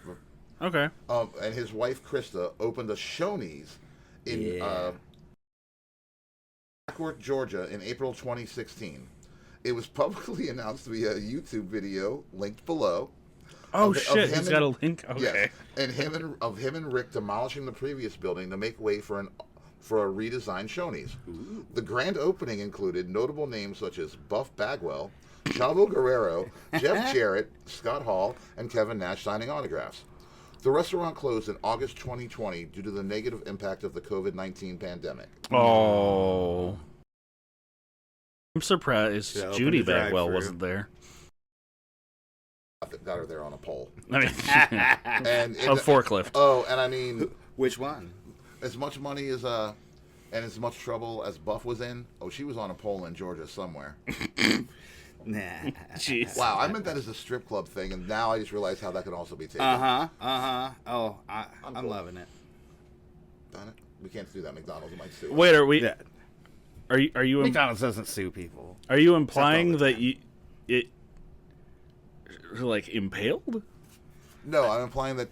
Okay. And his wife, Krista, opened a Shoney's in Blackworth, Georgia in April 2016. It was publicly announced via a YouTube video linked below. Oh, shit. He's got a link? Okay. Yeah, and him and Rick demolishing the previous building to make way for a redesigned Shoney's. Ooh. The grand opening included notable names such as Buff Bagwell, Chavo Guerrero, Jeff Jarrett, Scott Hall, and Kevin Nash signing autographs. The restaurant closed in August 2020 due to the negative impact of the COVID-19 pandemic. Oh. I'm surprised Judy Bagwell wasn't there. Got her there on a pole. I mean, and a forklift. Oh, and I mean... Which one? As much money as, and as much trouble as Buff was in, she was on a pole in Georgia somewhere. Nah. Jeez. Wow, I meant that as a strip club thing, and now I just realized how that could also be taken. Oh, I'm loving it. Done it. We can't do that. McDonald's might sue. Wait, are we? Yeah. Are you? McDonald's doesn't sue people. Are you implying that it like impaled? No, I'm implying that.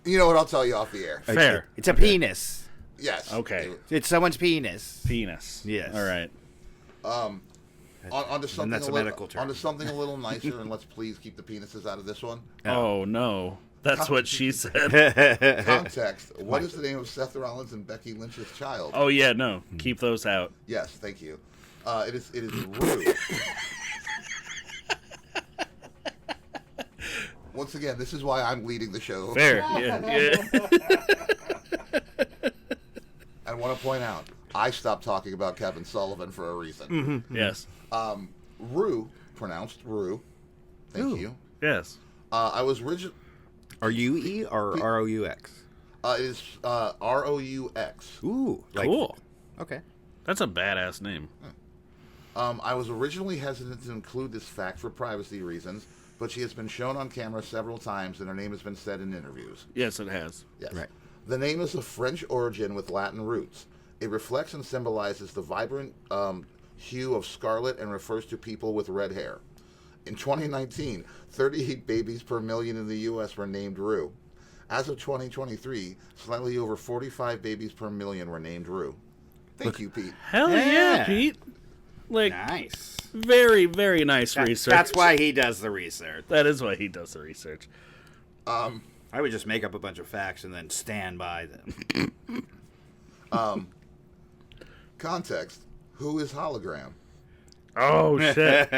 You know what? I'll tell you off the air. Fair. It's a penis. Yes. Okay. It's someone's penis. Penis. Yes. All right. Onto something that's a medical term. Onto something a little nicer, and let's please keep the penises out of this one. Oh no, that's what she said. Context: what is the name of Seth Rollins and Becky Lynch's child? Oh yeah, no, keep those out. Yes, thank you. It is Rue. Once again, this is why I'm leading the show. Fair, yeah. I want to point out, I stopped talking about Kevin Sullivan for a reason. Mm-hmm. Yes. Rue, pronounced Rue. Thank you. Yes. I was originally... R-U-E or R-O-U-X? It is R-O-U-X. Ooh. Cool. Okay. That's a badass name. I was originally hesitant to include this fact for privacy reasons, but she has been shown on camera several times and her name has been said in interviews. Yes, it has. Yes. Right. The name is of French origin with Latin roots. It reflects and symbolizes the vibrant hue of scarlet and refers to people with red hair. In 2019, 38 babies per million in the U.S. were named Rue. As of 2023, slightly over 45 babies per million were named Rue. Thank you, Pete. Hell yeah, Pete. Like, nice. Very, very nice research. That's why he does the research. That is why he does the research. I would just make up a bunch of facts and then stand by them. Context. Who is Hologram? Oh, shit.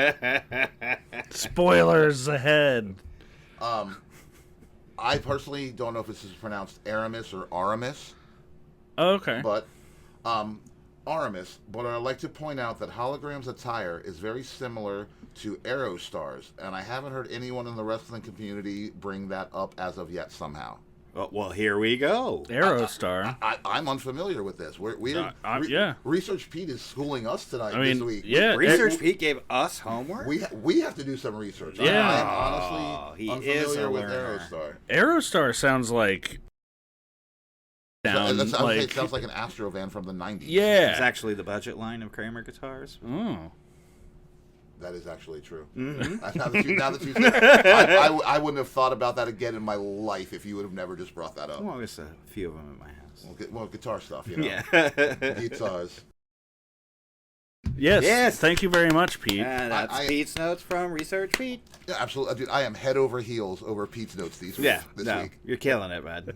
Spoilers ahead. I personally don't know if this is pronounced Aramis or Aramis. Okay. But, Aramis, but I'd like to point out that Hologram's attire is very similar to Aerostar's, and I haven't heard anyone in the wrestling community bring that up as of yet somehow. Well, here we go. Aerostar. I'm unfamiliar with this. Yeah. Research Pete is schooling us tonight this week. Yeah. Research Pete gave us homework? We have to do some research. Yeah. I am honestly unfamiliar with Aerostar. Aerostar sounds like... It sounds like an Astro van from the 90s. Yeah. It's actually the budget line of Kramer guitars. Oh. That is actually true. Mm-hmm. Now that you said it, I wouldn't have thought about that again in my life if you would have never just brought that up. Well, there's a few of them in my house. Well, guitar stuff, you know. Yeah. Guitars. Yes. Thank you very much, Pete. That's Pete's notes from Research Pete. Yeah, absolutely. Dude, I am head over heels over Pete's notes this week. You're killing it, bud.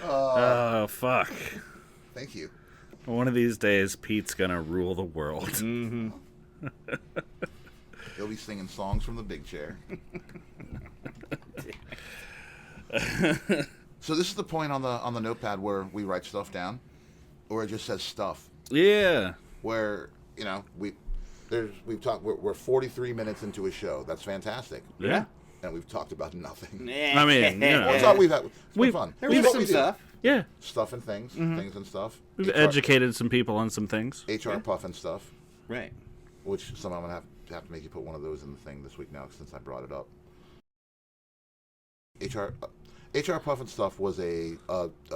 Oh, fuck. Thank you. One of these days, Pete's gonna rule the world. Mm-hmm. He'll be singing songs from the big chair. So this is the point on the notepad where we write stuff down, or it just says stuff. Yeah. Where we've talked. We're 43 minutes into a show. That's fantastic. Yeah. And we've talked about nothing. I mean, We've had fun. There was some stuff. Yeah. Stuff and things. Things and stuff. We've educated some people on some things. HR Puff and stuff. Right. Which somehow I'm going to have to make you put one of those in the thing this week now since I brought it up. HR Puff and Stuff was a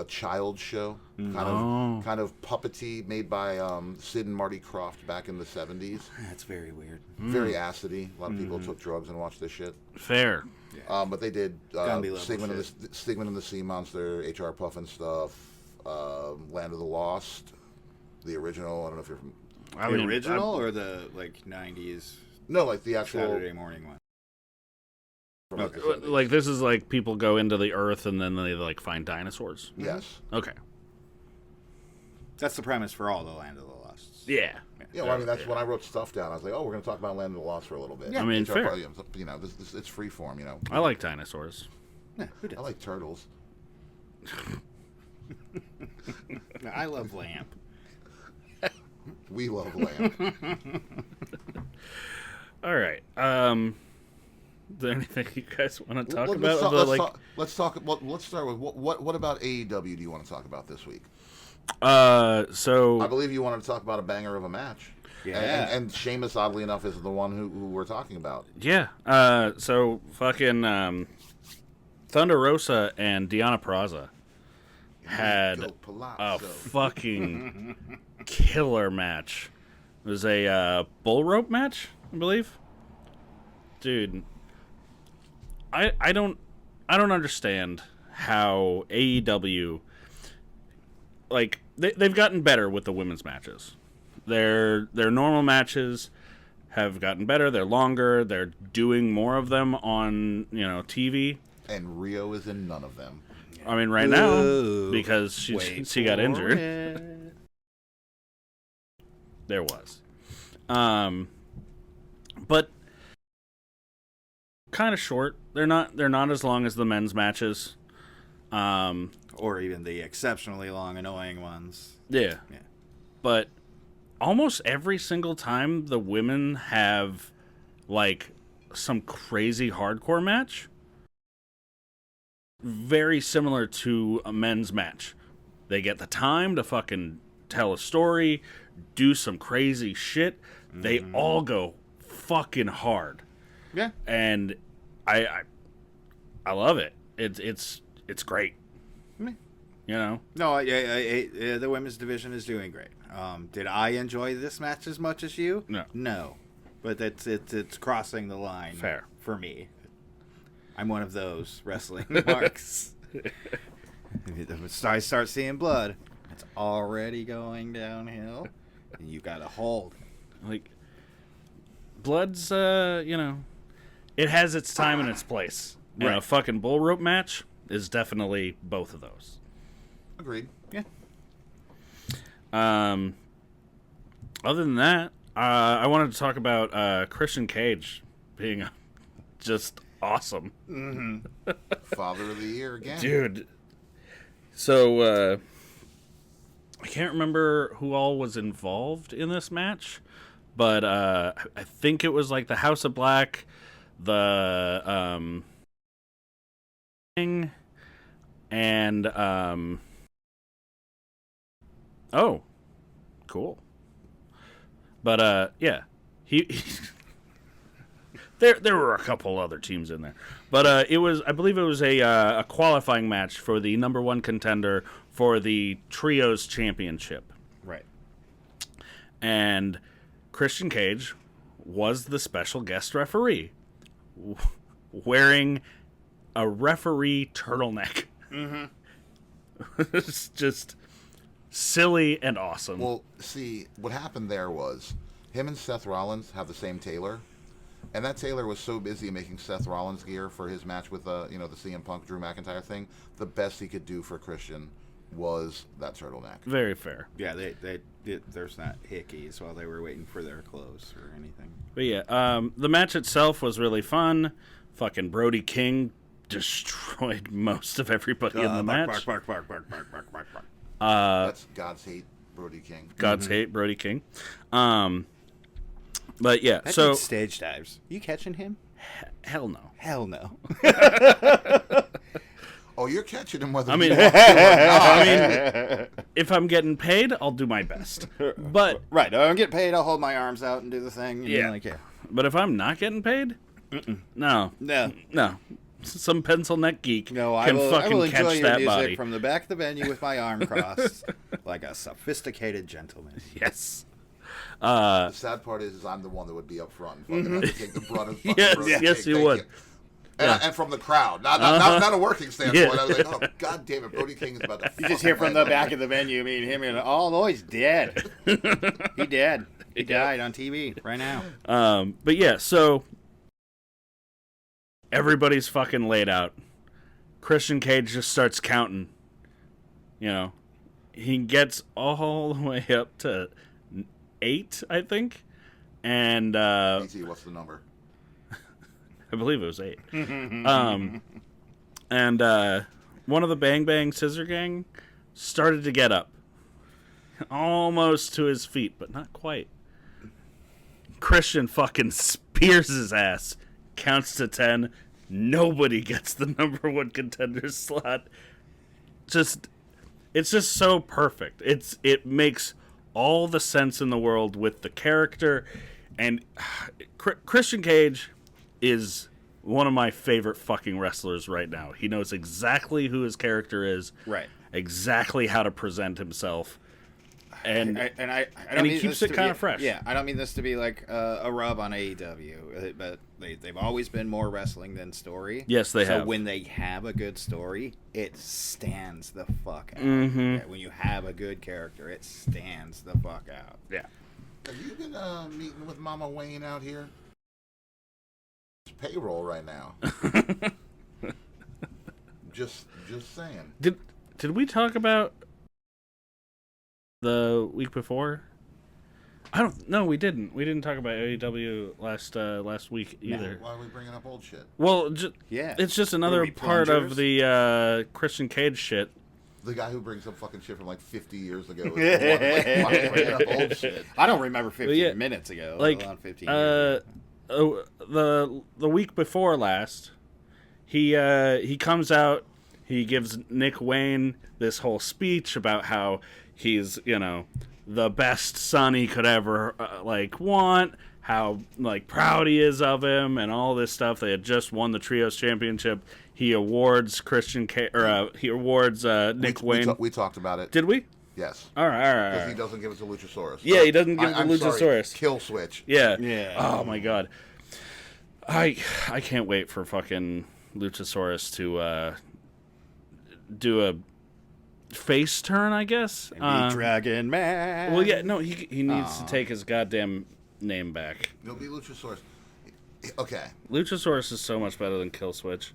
child show, kind of puppety, made by Sid and Marty Krofft back in the 70s. That's very weird. Very acidy. A lot of people took drugs and watched this shit. Fair. But they did Stigman and the Sea Monster, HR Puff and Stuff, Land of the Lost, the original. I don't know if you're from... The original or the 90s? No, like the actual Saturday morning one. Okay. Like this is like people go into the earth and then they like find dinosaurs. Yes. Okay. That's the premise for all the Land of the Lost. Yeah. Yeah, well, I mean, that's when I wrote stuff down. I was like, oh, we're going to talk about Land of the Lost for a little bit. Yeah. I mean, fair. You know, it's free form, you know. I like dinosaurs. Yeah, who does? I like turtles. I love Lamp. We love Lamp. All right. Is there anything you guys want to talk about? Let's talk. Let's start with what about AEW do you want to talk about this week? So I believe you wanted to talk about a banger of a match. Yeah. And Sheamus, oddly enough, is the one who we're talking about. Yeah. So fucking Thunder Rosa and Deonna Purrazzo had a fucking killer match. It was a bull rope match, I believe. Dude, I don't understand how AEW, like, they've gotten better with the women's matches. Their normal matches have gotten better. They're longer. They're doing more of them on TV. And Rio is in none of them. I mean, right now, because she got injured. There was. But kind of short. They're not as long as the men's matches. Or even the exceptionally long, annoying ones. Yeah. But almost every single time the women have, like, some crazy hardcore match, very similar to a men's match. They get the time to fucking tell a story, do some crazy shit. They all go fucking hard. Yeah. And I love it. It's great. No, the women's division is doing great. Did I enjoy this match as much as you? No, but it's crossing the line. Fair for me. I'm one of those wrestling marks. If I start seeing blood, it's already going downhill, and you gotta hold. Like, blood's it has its time and its place. And a fucking bull rope match is definitely both of those. Agreed. Yeah. Other than that, I wanted to talk about Christian Cage being just awesome. Father of the Year again. Dude. So, I can't remember who all was involved in this match, but I think it was like the House of Black, the and oh, cool. But yeah, he there were a couple other teams in there, but I believe it was a qualifying match for the number one contender for the Trios Championship. Right. And Christian Cage was the special guest referee, wearing a referee turtleneck. It's just silly and awesome. Well, see, what happened there was him and Seth Rollins have the same tailor, and that tailor was so busy making Seth Rollins gear for his match with the CM Punk Drew McIntyre thing. The best he could do for Christian was that turtleneck. Very fair. Yeah, there's not hickeys while they were waiting for their clothes or anything. But yeah, the match itself was really fun. Fucking Brody King destroyed most of everybody in the match. Bark. That's God's hate, Brody King. God's hate, Brody King. But yeah, that so dude stage dives. You catching him? Hell no. Hell no. Oh, you're catching him whether I mean, you want to or not. I mean, if I'm getting paid, I'll do my best. But right, I don't get paid. I'll hold my arms out and do the thing. And yeah, like, yeah. But if I'm not getting paid, no. Some pencil neck geek No, I can will fucking enjoy catch your that music body from the back of the venue with my arm crossed, like a sophisticated gentleman. Yes. The sad part is I'm the one that would be up front and fucking have to take the brunt of fucking Yes, roast. yes, you would. And from the crowd, not a working standpoint. Yeah. I was like, oh, God damn it, Brody King is about to You just hear from the back of the venue, me and him, and oh, he's dead. He dead. He died on TV right now. But yeah, so everybody's fucking laid out. Christian Cage just starts counting. You know, he gets all the way up to 8, I think, and BT, what's the number? I believe it was 8. And one of the Bang Bang Scissor Gang started to get up, almost to his feet, but not quite. Christian fucking spears his ass, counts to 10. Nobody gets the number 1 contender slot. It's just so perfect. It makes all the sense in the world with the character, and Christian Cage is one of my favorite fucking wrestlers right now. He knows exactly who his character is, Right. Exactly how to present himself, and I and he keeps it kind of fresh. Yeah, I don't mean this to be like a rub on AEW, but they've always been more wrestling than story. Yes, they have. So when they have a good story, it stands the fuck out. Mm-hmm. Yeah, when you have a good character, it stands the fuck out. Yeah. Have you been meeting with Mama Wayne out here? It's payroll right now. just saying. Did we talk about the week before? I don't. No, we didn't. We didn't talk about AEW last week either. No, why are we bringing up old shit? Well, yeah, it's just another part of the Christian Cage shit. The guy who brings up fucking shit from like 50 years ago. Bringing up old shit. I don't remember 15 minutes ago. Like 15 years ago. The week before last, he comes out. He gives Nick Wayne this whole speech about how he's, you know, the best son he could ever want, how proud he is of him, and all this stuff. They had just won the Trios Championship. He awards Nick Wayne. We talked about it. Did we? Yes. All right. Because he doesn't give it to Luchasaurus. Yeah, he doesn't give it to I'm Luchasaurus. sorry, Kill Switch. Yeah. Yeah. Oh my god. I can't wait for fucking Luchasaurus to do a face turn, I guess. Dragon Man. Well, yeah, no, he needs to take his goddamn name back. It'll be Luchasaurus. Okay. Luchasaurus is so much better than Killswitch.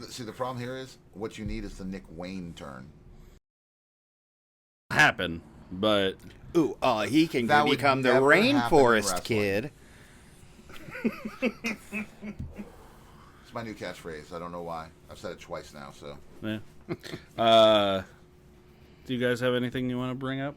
See, the problem here is what you need is the Nick Wayne turn. Happen, but he can That would become the never happen in Rainforest wrestling. Kid. It's my new catchphrase. I don't know why. I've said it twice now, so. Yeah. Do you guys have anything you want to bring up?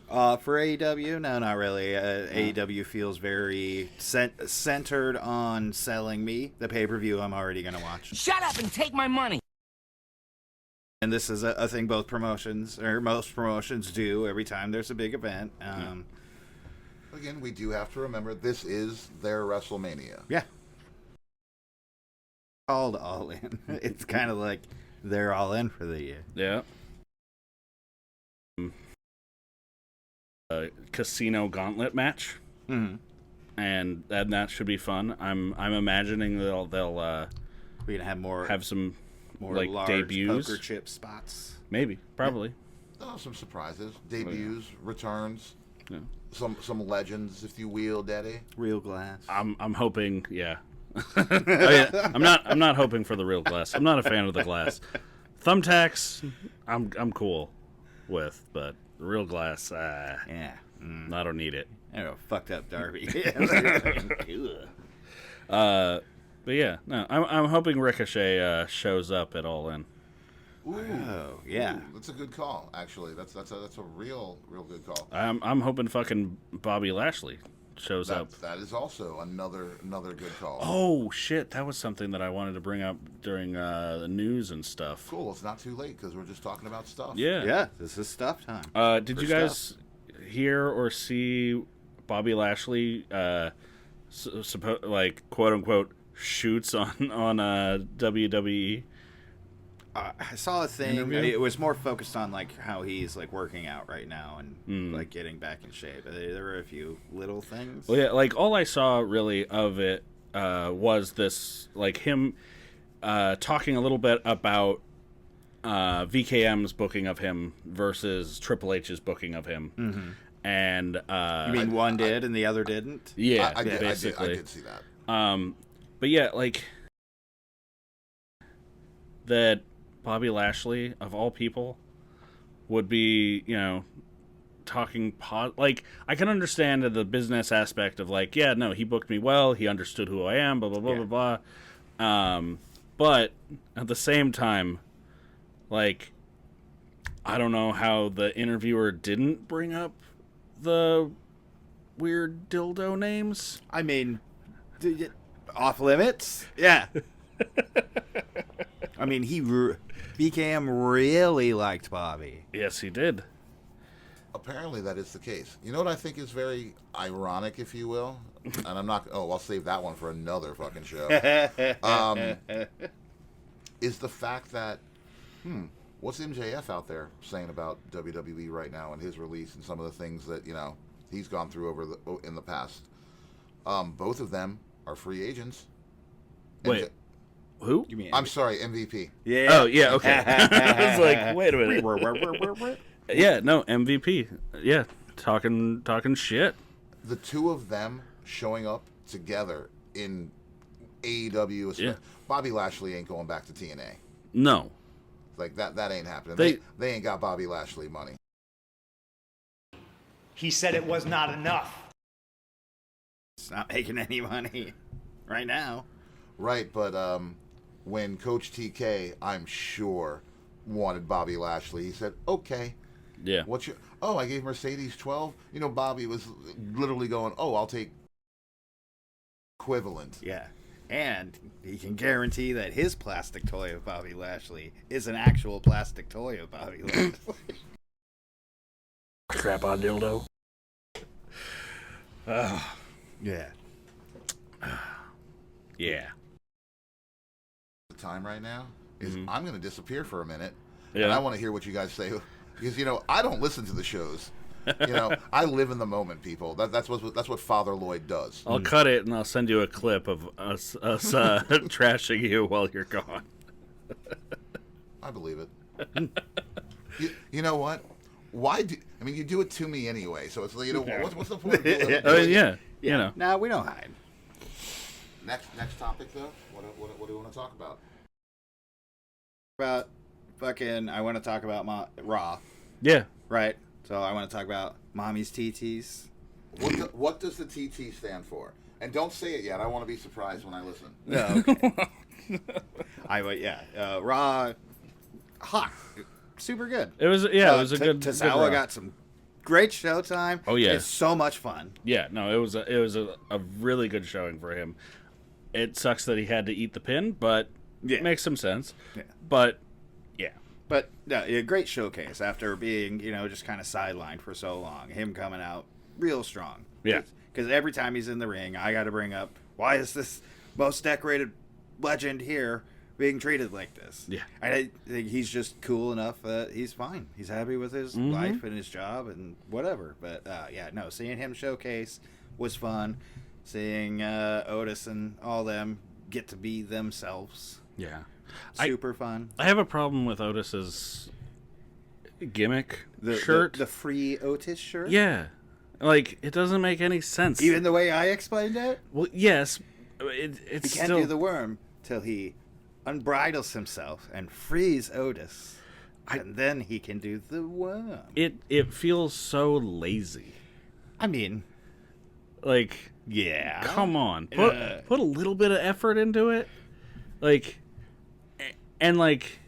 For AEW? No, not really. AEW feels very centered on selling me the pay-per-view I'm already going to watch. Shut up and take my money! And this is a thing both promotions, or most promotions, do every time there's a big event. Again, we do have to remember this is their WrestleMania. Yeah. Called All In. It's kind of like they're all in for the year. Yeah. Casino gauntlet match, and that should be fun. I'm imagining they'll we're gonna have some more large debuts, poker chip spots. Maybe, probably. Oh, some surprises, debuts, returns, yeah. some legends, if you will, Daddy. Real glass. I'm hoping, yeah. I'm not hoping for the real glass. I'm not a fan of the glass. Thumbtacks, I'm cool with, but the real glass, yeah. I don't need it. I know, fucked up Darby. But yeah, no, I'm hoping Ricochet shows up at All In. Ooh, oh yeah, ooh, that's a good call. Actually, that's a real good call. I'm hoping fucking Bobby Lashley shows up. That is also another good call. Oh shit, that was something that I wanted to bring up during the news and stuff. Cool. It's not too late because we're just talking about stuff. Yeah. This is stuff time. Did you guys hear or see Bobby Lashley, quote unquote, shoots on WWE? I saw a thing. Interview? It was more focused on like how he's like working out right now and like getting back in shape. There were a few little things. Well, yeah, like all I saw really of it was this, like him talking a little bit about VKM's booking of him versus Triple H's booking of him. Mm-hmm. And you mean one did and the other didn't? Yeah, I basically. did see that. But yeah, like that Bobby Lashley, of all people, would be, talking like, I can understand the business aspect of like, yeah, no, he booked me well, he understood who I am, blah blah blah blah blah. But at the same time, like, I don't know how the interviewer didn't bring up the weird dildo names. I mean, off limits? Yeah. I mean, BKM really liked Bobby. Yes, he did. Apparently that is the case. You know what I think is very ironic, if you will? And I'm not... Oh, I'll save that one for another fucking show. Is the fact that... what's MJF out there saying about WWE right now and his release and some of the things that, he's gone through in the past? Both of them are free agents. Wait. Who? You mean? I'm sorry, MVP. Yeah. Oh, yeah, okay. I was like, wait a minute. Yeah, no, MVP. Yeah, talking shit. The two of them showing up together in AEW. Yeah. Bobby Lashley ain't going back to TNA. No. Like, that ain't happening. They ain't got Bobby Lashley money. He said it was not enough. It's not making any money right now. Right, but when Coach TK, I'm sure, wanted Bobby Lashley, he said, okay. Yeah. I gave Mercedes 12. Bobby was literally going, I'll take equivalent. Yeah. And he can guarantee that his plastic toy of Bobby Lashley is an actual plastic toy of Bobby Lashley. Strap-on dildo. Yeah. Yeah. The time right now is I'm going to disappear for a minute, Yeah. and I want to hear what you guys say, because I don't listen to the shows. I live in the moment, people. That's what Father Lloyd does. I'll cut it and I'll send you a clip of us trashing you while you're gone. I believe it. You know what? You do it to me anyway, so it's like, what's the point of doing it? Yeah. No, we don't hide. Next topic, though? What do you want to talk about? I want to talk about Raw. Yeah. Right? So I want to talk about Mommy's TTs. What does the TT stand for? And don't say it yet. I want to be surprised when I listen. No, okay. Raw, hot, super good. It was, it was a good. Tozawa got some great showtime. Oh yeah, it's so much fun. Yeah, no, it was a really good showing for him. It sucks that he had to eat the pin, but it makes some sense. Yeah. But yeah. But no, a great showcase after being, just kind of sidelined for so long. Him coming out real strong. Yeah. Because every time he's in the ring, I got to bring up, why is this most decorated legend here being treated like this? Yeah. I think he's just cool enough that he's fine. He's happy with his life and his job and whatever. But seeing him showcase was fun. Seeing Otis and all them get to be themselves. Yeah. Super fun. I have a problem with Otis's gimmick shirt. The free Otis shirt? Yeah. Like, it doesn't make any sense. Even the way I explained it? Well, yes. It's he can't still... do the worm till he unbridles himself and frees Otis. And then he can do the worm. It feels so lazy. I mean... Like... Yeah. Come on. Put a little bit of effort into it. Like... And, like...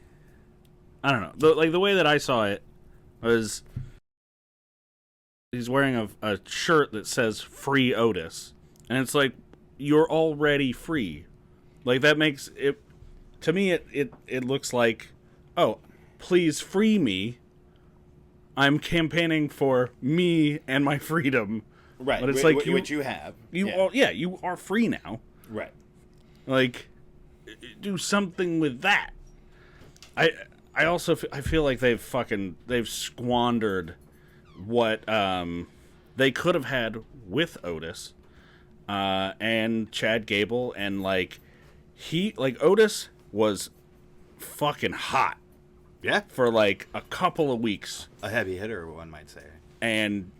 I don't know. The way that I saw it was... he's wearing a shirt that says "Free Otis," and it's like you're already free. Like that makes it to me. It looks like, oh, please free me. I'm campaigning for me and my freedom. Right, but it's which you have. You are free now. Right. Like, do something with that. I also I feel like they've squandered what they could have had with Otis and Chad Gable, and like Otis was fucking hot. Yeah. For like a couple of weeks. A heavy hitter, one might say. And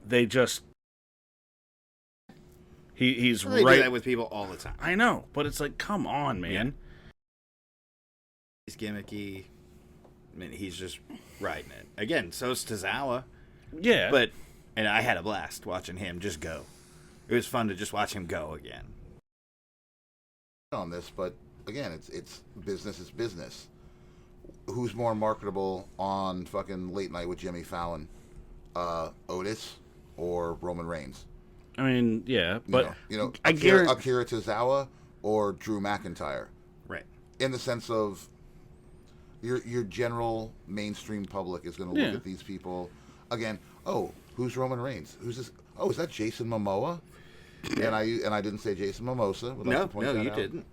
they just he's they right. do that with people all the time. I know, but it's like, come on, man. Yeah. He's gimmicky. I mean, he's just riding it. Again, so's Tozawa. Yeah. And I had a blast watching him just go. It was fun to just watch him go again. On this, but again, it's business is business. Who's more marketable on fucking Late Night with Jimmy Fallon? Otis or Roman Reigns? I mean, yeah, but Akira Tozawa or Drew McIntyre? Right. In the sense of your general mainstream public is going to look at these people again. Oh, who's Roman Reigns? Who's this? Oh, is that Jason Momoa? And I didn't say Jason Mimosa. No, you didn't.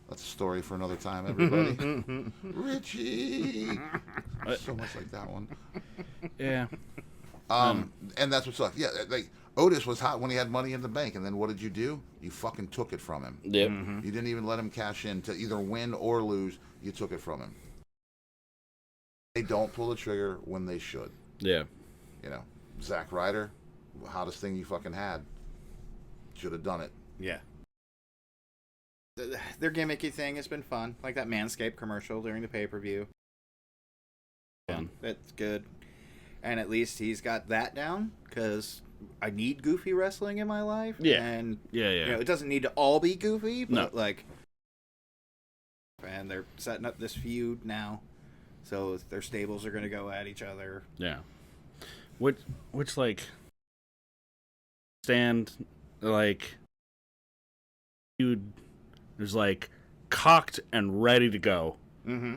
That's a story for another time, everybody. Richie! So much like that one. Yeah. And that's what sucked. Yeah, like, Otis was hot when he had Money in the Bank, and then what did you do? You fucking took it from him. Yep. Mm-hmm. You didn't even let him cash in to either win or lose. You took it from him. They don't pull the trigger when they should. Yeah. You know, Zack Ryder, hottest thing you fucking had. Should have done it. Yeah. Their gimmicky thing has been fun, like that Manscaped commercial during the pay-per-view. That's good, and at least he's got that down, because I need goofy wrestling in my life. Yeah, and yeah. You know, it doesn't need to all be goofy, but no. like, and they're setting up this feud now, so their stables are going to go at each other. Yeah, which like stand like feud. Is like cocked and ready to go. Mm-hmm.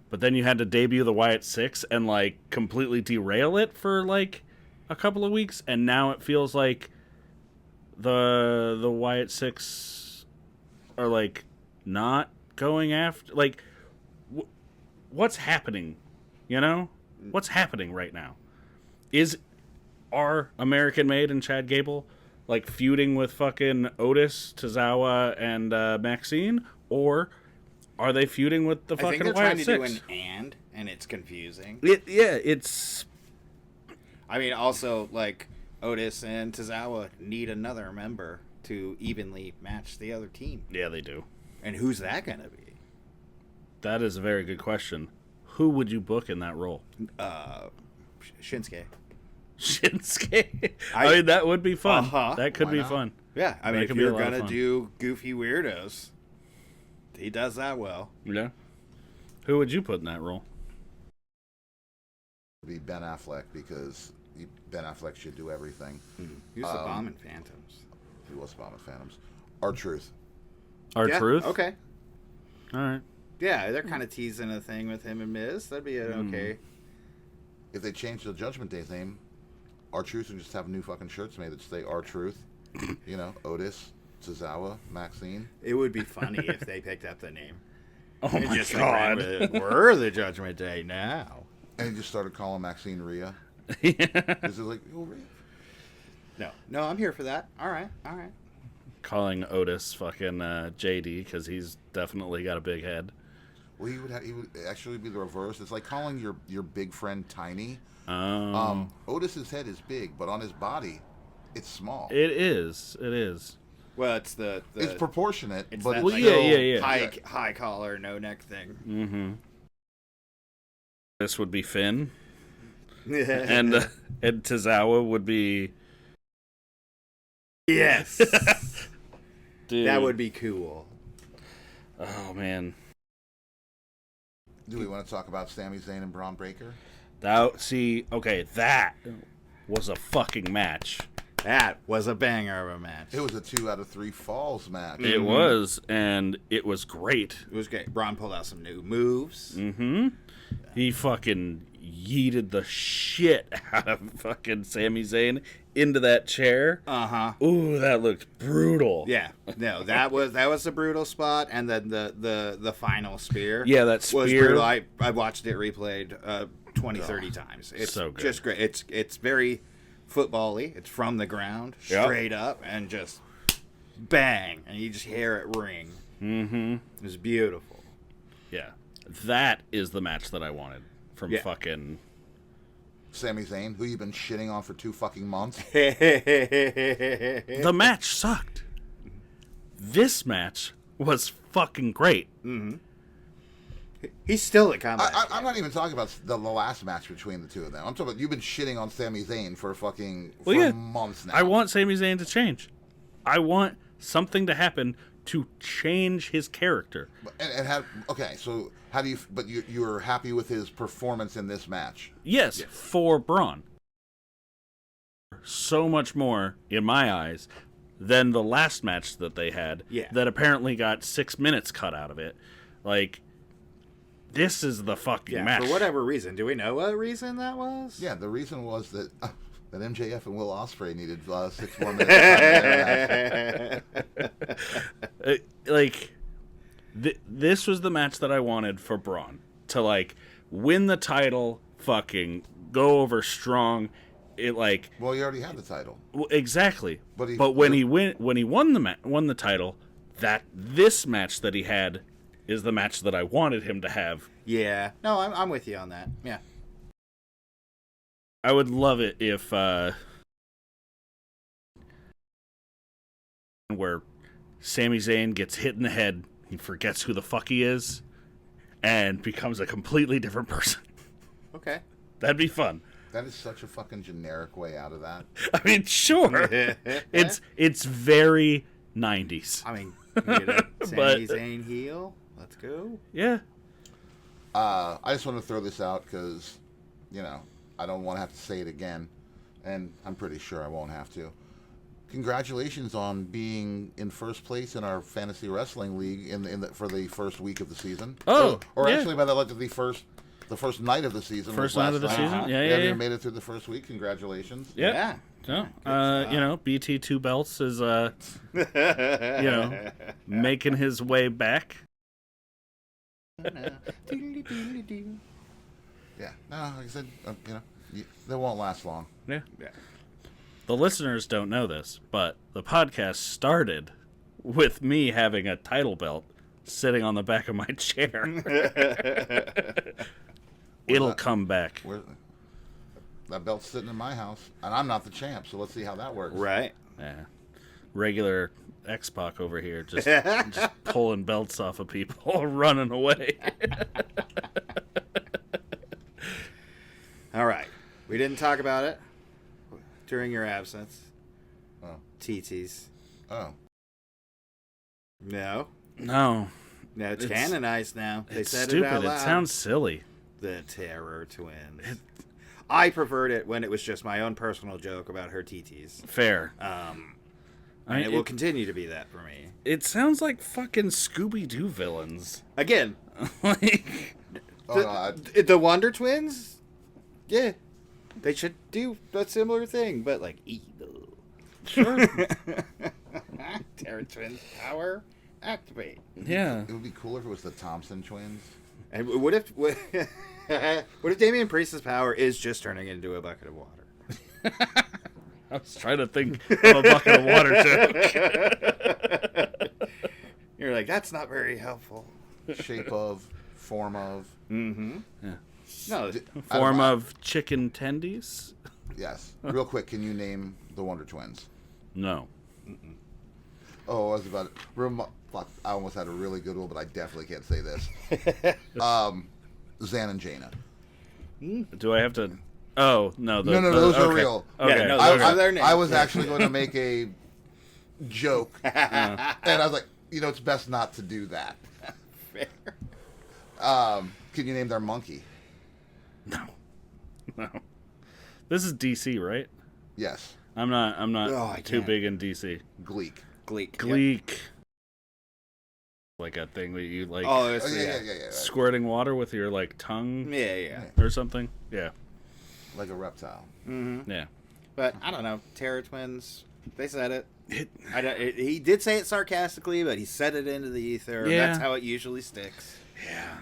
But then you had to debut the Wyatt Six and like completely derail it for like a couple of weeks, and now it feels like the Wyatt Six are like not going after like what's happening, you know? What's happening right now? Are American Made and Chad Gable like feuding with fucking Otis, Tozawa, and Maxine, or are they feuding with the fucking Wyatt Six? I think they're trying to do and it's confusing. It's. I mean, also like Otis and Tozawa need another member to evenly match the other team. Yeah, they do. And who's that gonna be? That is a very good question. Who would you book in that role? Shinsuke. I mean, that would be fun. Uh-huh. That could be fun. Yeah, I mean, if you're going to do goofy weirdos, he does that well. Yeah. Who would you put in that role? It would be Ben Affleck, because Ben Affleck should do everything. He was the Bomb and Phantoms. He was Bomb and Phantoms. R-Truth. R-Truth? Okay. All right. Yeah, they're kind of teasing a thing with him and Miz. That'd be okay. If they change the Judgment Day theme, R-Truth would just have new fucking shirts made that say R-Truth. You know, Otis, Tozawa, Maxine. It would be funny if they picked up the name. Oh and my just God. Like, we're the Judgment Day now. And he just started calling Maxine Rhea. Yeah. This is like, oh, Rhea. No, I'm here for that. All right. Calling Otis fucking JD, because he's definitely got a big head. Well, he would actually be the reverse. It's like calling your big friend Tiny. Otis's head is big, but on his body, it's small. It is. Well, it's it's proportionate. It's but that, it's like, high collar, no neck thing. Mm-hmm. This would be Finn, and Tozawa would be. Yes. Dude. That would be cool. Oh man. Do we want to talk about Sami Zayn and Braun Breaker? That was a fucking match. That was a banger of a match. It was a 2 out of 3 falls match. It was, and it was great. It was great. Braun pulled out some new moves. Mm-hmm. He fucking yeeted the shit out of fucking Sami Zayn into that chair. Uh-huh. Ooh, that looked brutal. Yeah. No, that was a brutal spot, and then the final spear. Yeah, that spear was brutal. I watched it replayed 20, 30 times. It's so good. Just great. It's very football-y. It's from the ground, straight up, and just bang, and you just hear it ring. Mm-hmm. It's beautiful. Yeah. That is the match that I wanted from fucking Sami Zayn, who you've been shitting on for 2 fucking months. The match sucked. This match was fucking great. Mm-hmm. He's still at combat. I'm not even talking about the last match between the two of them. I'm talking about you've been shitting on Sami Zayn for months now. I want Sami Zayn to change. I want something to happen to change his character. So how do you? But you're happy with his performance in this match? Yes, for Braun. So much more in my eyes than the last match that they had. Yeah. That apparently got 6 minutes cut out of it. Like, this is the fucking match. For whatever reason. Do we know what reason that was? Yeah, the reason was that MJF and Will Ospreay needed 6 more minutes. This was the match that I wanted for Braun to win the title, fucking go over strong. Well, you already had the title. Well, exactly. But when he won the title, this match that he had is the match that I wanted him to have. Yeah. No, I'm with you on that. Yeah. I would love it if where Sami Zayn gets hit in the head, he forgets who the fuck he is, and becomes a completely different person. Okay. That'd be fun. That is such a fucking generic way out of that. I mean, sure. It's very 90s. I mean, Sami Zayn heel. Let's go. Yeah. I just want to throw this out because, I don't want to have to say it again, and I'm pretty sure I won't have to. Congratulations on being in first place in our fantasy wrestling league for the first week of the season. Actually, by the first night of the season. First night of the season. Yeah. You made it through the first week. Congratulations. Yeah. No, BT 2 belts is making his way back. Yeah. No, like I said, they won't last long. Yeah. The listeners don't know this, but the podcast started with me having a title belt sitting on the back of my chair. It'll come back. That belt's sitting in my house, and I'm not the champ, so let's see how that works. Right. Yeah. Regular X-Pac over here, just pulling belts off of people, running away. All right. We didn't talk about it during your absence. Oh. TTs. Oh. No. No. No, it's canonized now. They said stupid. It out loud. It sounds silly. The Terror Twins. I preferred it when it was just my own personal joke about her TTs. Fair. And it will continue to be that for me. It sounds like fucking Scooby-Doo villains. Again. The Wonder Twins? Yeah. They should do a similar thing, but evil. Sure. Terror Twins power activate. Yeah. It would be cooler if it was the Thompson twins. And what if Damian Priest's power is just turning into a bucket of water? I was trying to think of a bucket of water joke. You're like, that's not very helpful. Shape of, form of. Mm-hmm. Yeah. No, form of chicken tendies? Yes. Real quick, can you name the Wonder Twins? No. Mm-mm. Oh, I was about fuck, I almost had a really good one, but I definitely can't say this. Zan and Jaina. Do I have to? Oh no, no, those are real. Okay. Yeah, no, I was actually going to make a joke, and I was like, it's best not to do that. Fair. Can you name their monkey? No. This is DC, right? Yes. I'm not I too can't. big in DC. Gleek. Gleek. Like a thing that you like Yeah. squirting water with your like tongue Yeah. or something. Yeah. Like a reptile. Mm-hmm. Yeah. But I don't know. Terror Twins, they said it. He did say it sarcastically, but he said it into the ether. Yeah. That's how it usually sticks. Yeah.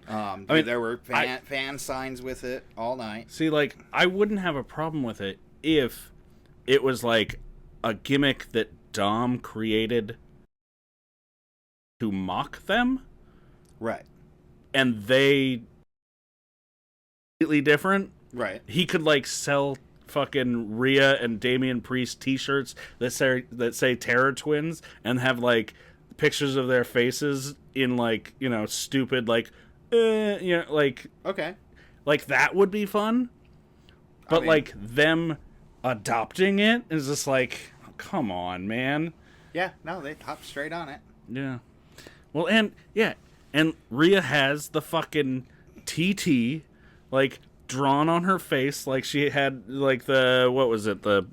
I mean, there were fan signs with it all night. See, like, I wouldn't have a problem with it if it was like a gimmick that Dom created to mock them. Right. And they completely different. Right. He could like sell fucking Rhea and Damian Priest t-shirts that say Terror Twins and have like pictures of their faces in like, you know, stupid like like okay. Like that would be fun. But I mean, like them adopting it is just like, oh, come on, man. Yeah, no, they hopped straight on it. Yeah. Well, and Rhea has the fucking TT like drawn on her face, like she had like the what was it, the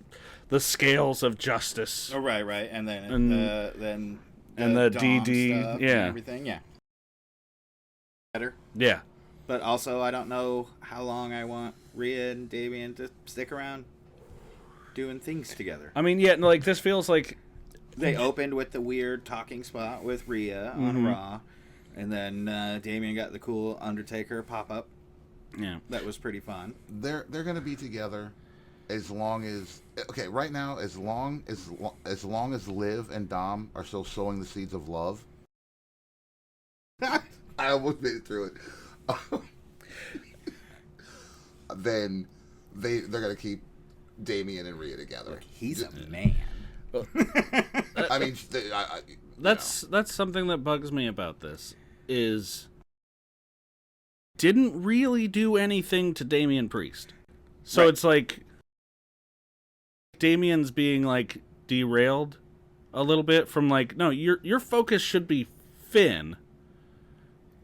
scales of justice. Oh, right, and then the Dom DD, stuff yeah, and everything, yeah. Better. Yeah. But also, I don't know how long I want Rhea and Damian to stick around doing things together. I mean, yeah, like this feels like they opened with the weird talking spot with Rhea on Raw, and then Damian got the cool Undertaker pop up. Yeah, that was pretty fun. They're gonna be together as long as right now, as long as Liv and Dom are still sowing the seeds of love. I almost made it through it. Then they're gonna keep Damian and Rhea together. Look, he's a man. I mean, that's something that bugs me about this is didn't really do anything to Damian Priest. So right. It's like Damian's being like derailed a little bit from like, no, your focus should be Finn,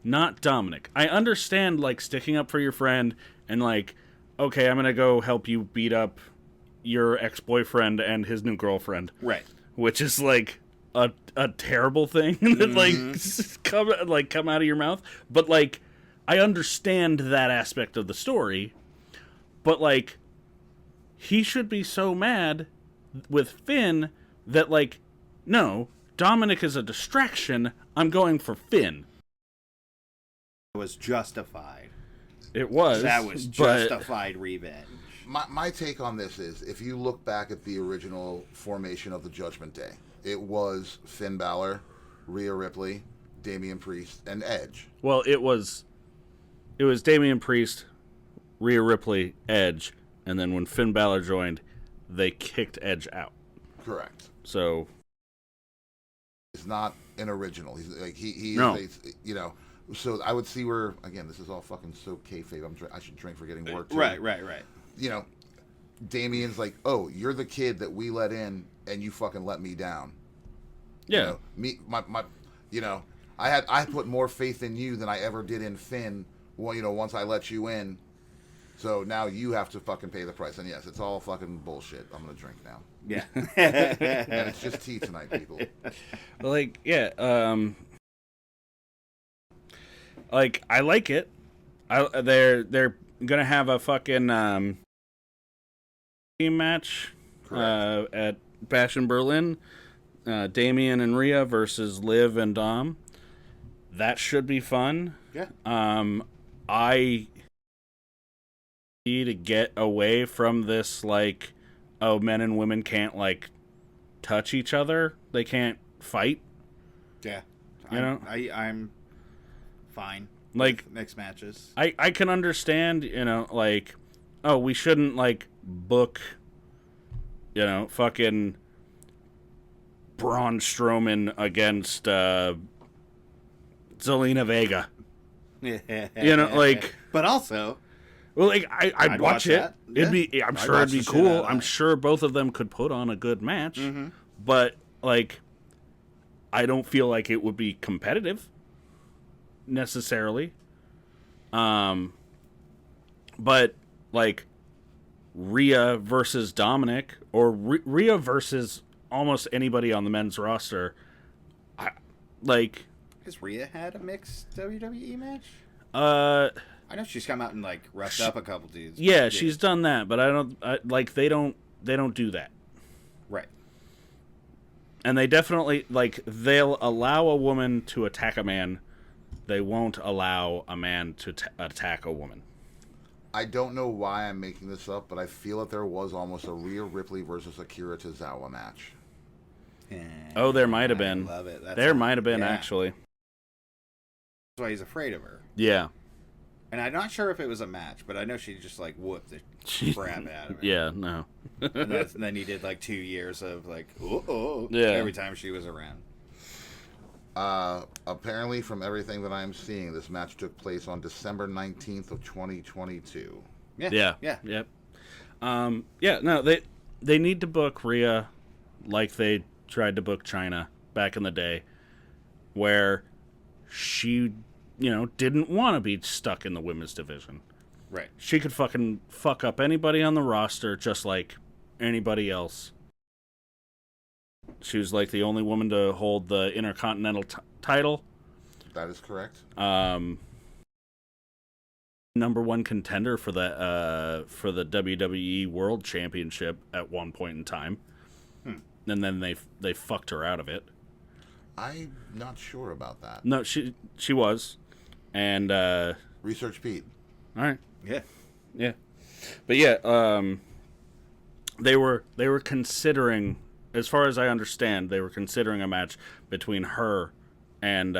not Dominic. I understand like sticking up for your friend and like, okay, I'm going to go help you beat up your ex-boyfriend and his new girlfriend. Right. Which is like a terrible thing that like come out of your mouth. But like I understand that aspect of the story, but like he should be so mad with Finn that like, no, Dominic is a distraction. I'm going for Finn. It was justified. It was. That was justified revenge. My take on this is, if you look back at the original formation of the Judgment Day, it was Finn Balor, Rhea Ripley, Damian Priest, and Edge. Well, it was Damian Priest, Rhea Ripley, Edge, and then when Finn Balor joined, they kicked Edge out. Correct. So it's not an original. He's like he no. is a, so I would see where, again, this is all fucking so kayfabe. I should drink for getting work too. Right. Damian's like, oh, you're the kid that we let in, and you fucking let me down. Yeah. I put more faith in you than I ever did in Finn. Well, once I let you in, so now you have to fucking pay the price. And yes, it's all fucking bullshit. I'm gonna drink now. Yeah. And it's just tea tonight, people. Like, yeah, like I like it. They're gonna have a fucking team match at Bash in Berlin. Damian and Rhea versus Liv and Dom. That should be fun. Yeah. I need to get away from this like, oh, men and women can't like touch each other. They can't fight. Yeah. I'm fine. Like mixed matches. I can understand, like, oh, we shouldn't like book, fucking Braun Strowman against Zelina Vega. Like, but also, well, like I'd watch it. That. It'd be, I'm sure it'd be cool. I'm sure both of them could put on a good match. Mm-hmm. But like, I don't feel like it would be competitive necessarily. But like, Rhea versus Dominic, or Rhea versus almost anybody on the men's roster. Has Rhea had a mixed WWE match? I know she's come out and like roughed up a couple dudes. Yeah, she's done that, but they don't do that. Right. And they definitely they'll allow a woman to attack a man. They won't allow a man to attack a woman. I don't know why I'm making this up, but I feel that there was almost a Rhea Ripley versus Akira Tozawa match. Oh, there might have been. Love it. There might have been, actually. That's why he's afraid of her. Yeah. And I'm not sure if it was a match, but I know she just like whooped the crap out of him. Yeah, no. and then he did like 2 years of like, yeah, every time she was around. Apparently, from everything that I'm seeing, this match took place on December 19th of 2022. Yeah. Yep. No, they need to book Rhea like they tried to book China back in the day, where she, didn't want to be stuck in the women's division. Right. She could fucking fuck up anybody on the roster just like anybody else. She was like the only woman to hold the Intercontinental title. That is correct. Number one contender for the WWE World Championship at one point in time. And then they fucked her out of it. I'm not sure about that. No, she was. And Research Pete. All right. Yeah. But yeah, they were considering, as far as I understand, they were considering a match between her and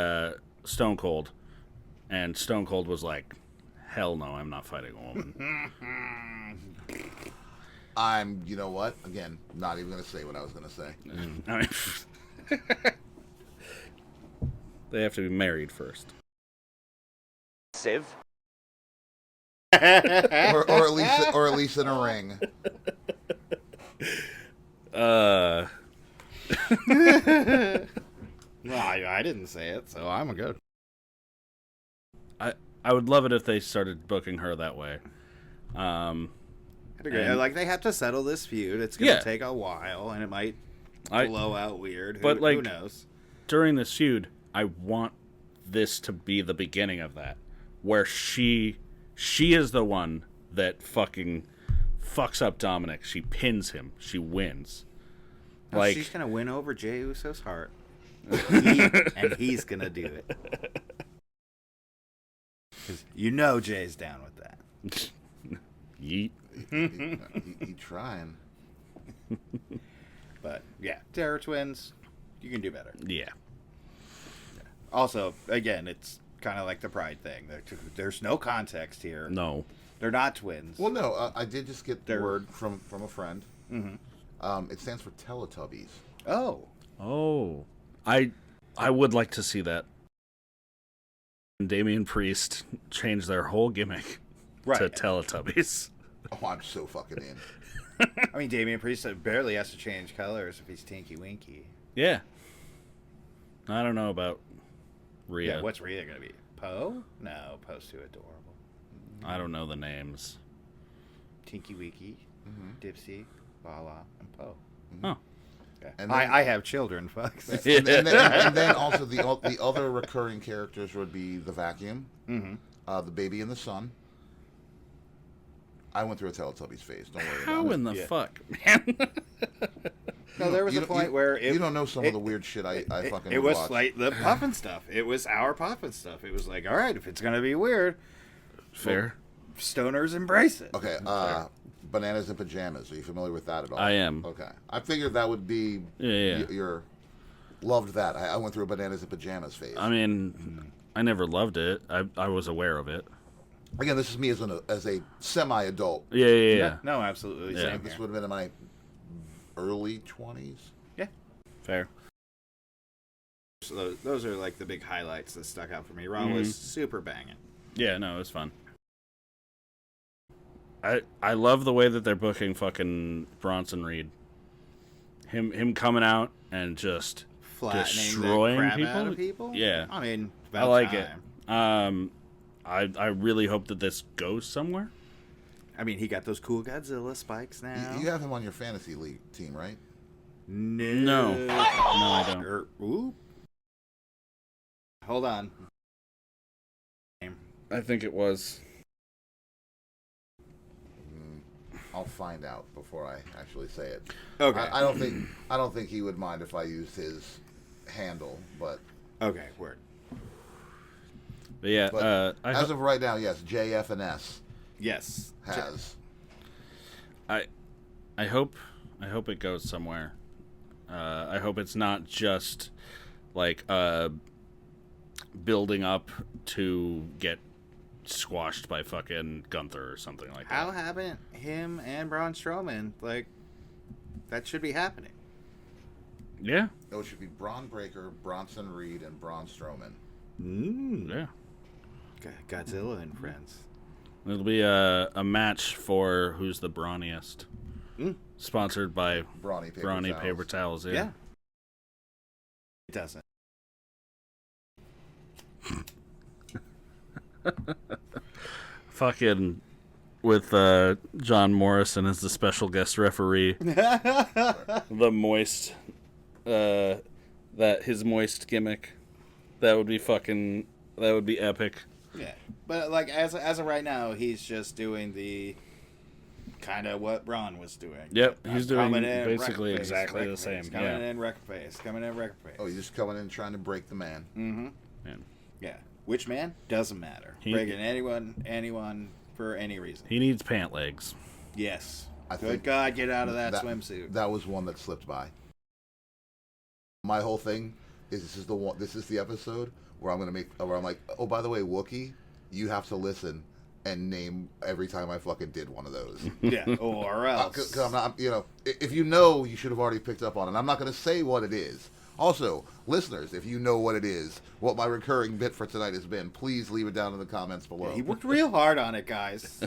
Stone Cold. And Stone Cold was like, hell no, I'm not fighting a woman. You know what? Again, not even going to say what I was going to say. They have to be married first. Civ. or at least in a ring. Well, I didn't say it, so I'm good. I would love it if they started booking her that way. Like, they have to settle this feud. It's going to take a while, and it might blow out weird. Who knows? During this feud, I want this to be the beginning of that, where she is the one that fucking fucks up Dominic. She pins him. She wins. She's going to win over Jey Uso's heart. And he's going to do it. Because Jay's down with that. Yeet. He trying. But, yeah, Terror Twins, you can do better. Yeah. Also, again, it's kind of like the Pride thing. There's no context here. No. They're not twins. Well, no, I did just get the word from a friend. Mm-hmm. It stands for Teletubbies. Oh. I would like to see that. Damian Priest changed their whole gimmick to Teletubbies. Oh, I'm so fucking in. I mean, Damian Priest barely has to change colors if he's Tinky Winky. Yeah. I don't know about Rhea. Yeah, what's Rhea going to be? Poe? No, Poe's too adorable. I don't know the names. Tinky Winky, Dipsy, Lala, and Poe. Oh. Okay. And then, I have children, folks. and then also the other recurring characters would be the Vacuum, the Baby and the Sun. I went through a Teletubbies phase. Don't worry about it. How in the fuck, man? No, there was a point where you don't know some of the weird shit I fucking It was watched. like the Puffin stuff. It was our Puffin stuff. It was like, all right, if it's gonna be weird, fair. Well, stoners embrace it. Okay, Bananas in Pajamas. Are you familiar with that at all? I am. Okay, I figured that would be your loved that. I went through a Bananas in Pajamas phase. I mean, I never loved it. I was aware of it. Again, this is me as a semi-adult. Yeah. No, absolutely. Yeah. Same This here. would have been in my early 20s. Yeah. Fair. So those are like the big highlights that stuck out for me. Raw was super banging. Yeah, no, it was fun. I love the way that they're booking fucking Bronson Reed. Him coming out and just Flattening destroying the crap people. out of people. Yeah, I mean, I like time. it. I really hope that this goes somewhere. I mean, he got those cool Godzilla spikes now. You have him on your fantasy league team, right? No. No, I don't. Ooh. Hold on. I think it was. I'll find out before I actually say it. Okay. I don't think he would mind if I used his handle, but okay, word. But yeah, but as of right now, yes, JFNS. Yes, has. I hope it goes somewhere. I hope it's not just like building up to get squashed by fucking Gunther or something like that. How haven't him and Braun Strowman, like, that should be happening? Yeah. No, it should be Braun Breaker, Bronson Reed, and Braun Strowman. Yeah. Godzilla and friends. It'll be a match for who's the brawniest. Sponsored by Brawny Paper Towels. Yeah. It doesn't. Fucking with John Morrison as the special guest referee. The moist, that his moist gimmick. That would be epic. Yeah, but like as of right now, he's just doing the kind of what Braun was doing. Yep, he's doing basically exactly the same. Coming in record face. Oh, he's just coming in trying to break the man. Mm-hmm. Man. Yeah. Which man? Doesn't matter. Breaking anyone for any reason. He needs pant legs. Yes. Good God, get out of that swimsuit. That was one that slipped by. My whole thing is this is the episode where I'm like, oh, by the way, Wookiee, you have to listen and name every time I fucking did one of those. Yeah, or else. 'Cause I'm not, if you should have already picked up on it. I'm not going to say what it is. Also, listeners, if you know what it is, what my recurring bit for tonight has been, please leave it down in the comments below. Yeah, he worked real hard on it, guys.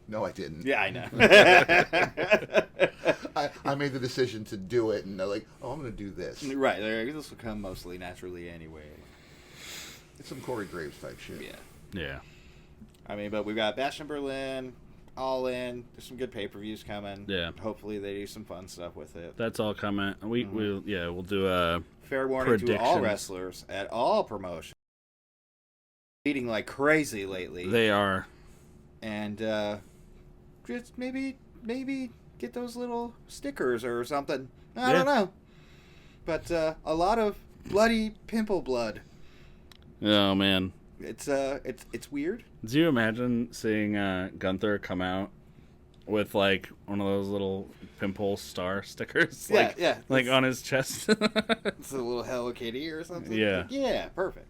No, I didn't. Yeah, I know. I made the decision to do it, and they're like, oh, I'm going to do this. Right, this will come mostly naturally anyway. It's some Corey Graves type shit. Yeah. I mean, but we've got Bash in Berlin, All In. There's some good pay-per-views coming. Yeah. Hopefully they do some fun stuff with it. That's all coming. We'll do a fair warning to all wrestlers at all promotions. Beating like crazy lately. They are. And just maybe get those little stickers or something. I don't know. But a lot of bloody pimple blood. Oh man. It's weird. Do you imagine seeing Gunther come out with like one of those little pimple star stickers? Like on his chest. It's a little Hello Kitty or something. Yeah. Yeah, perfect.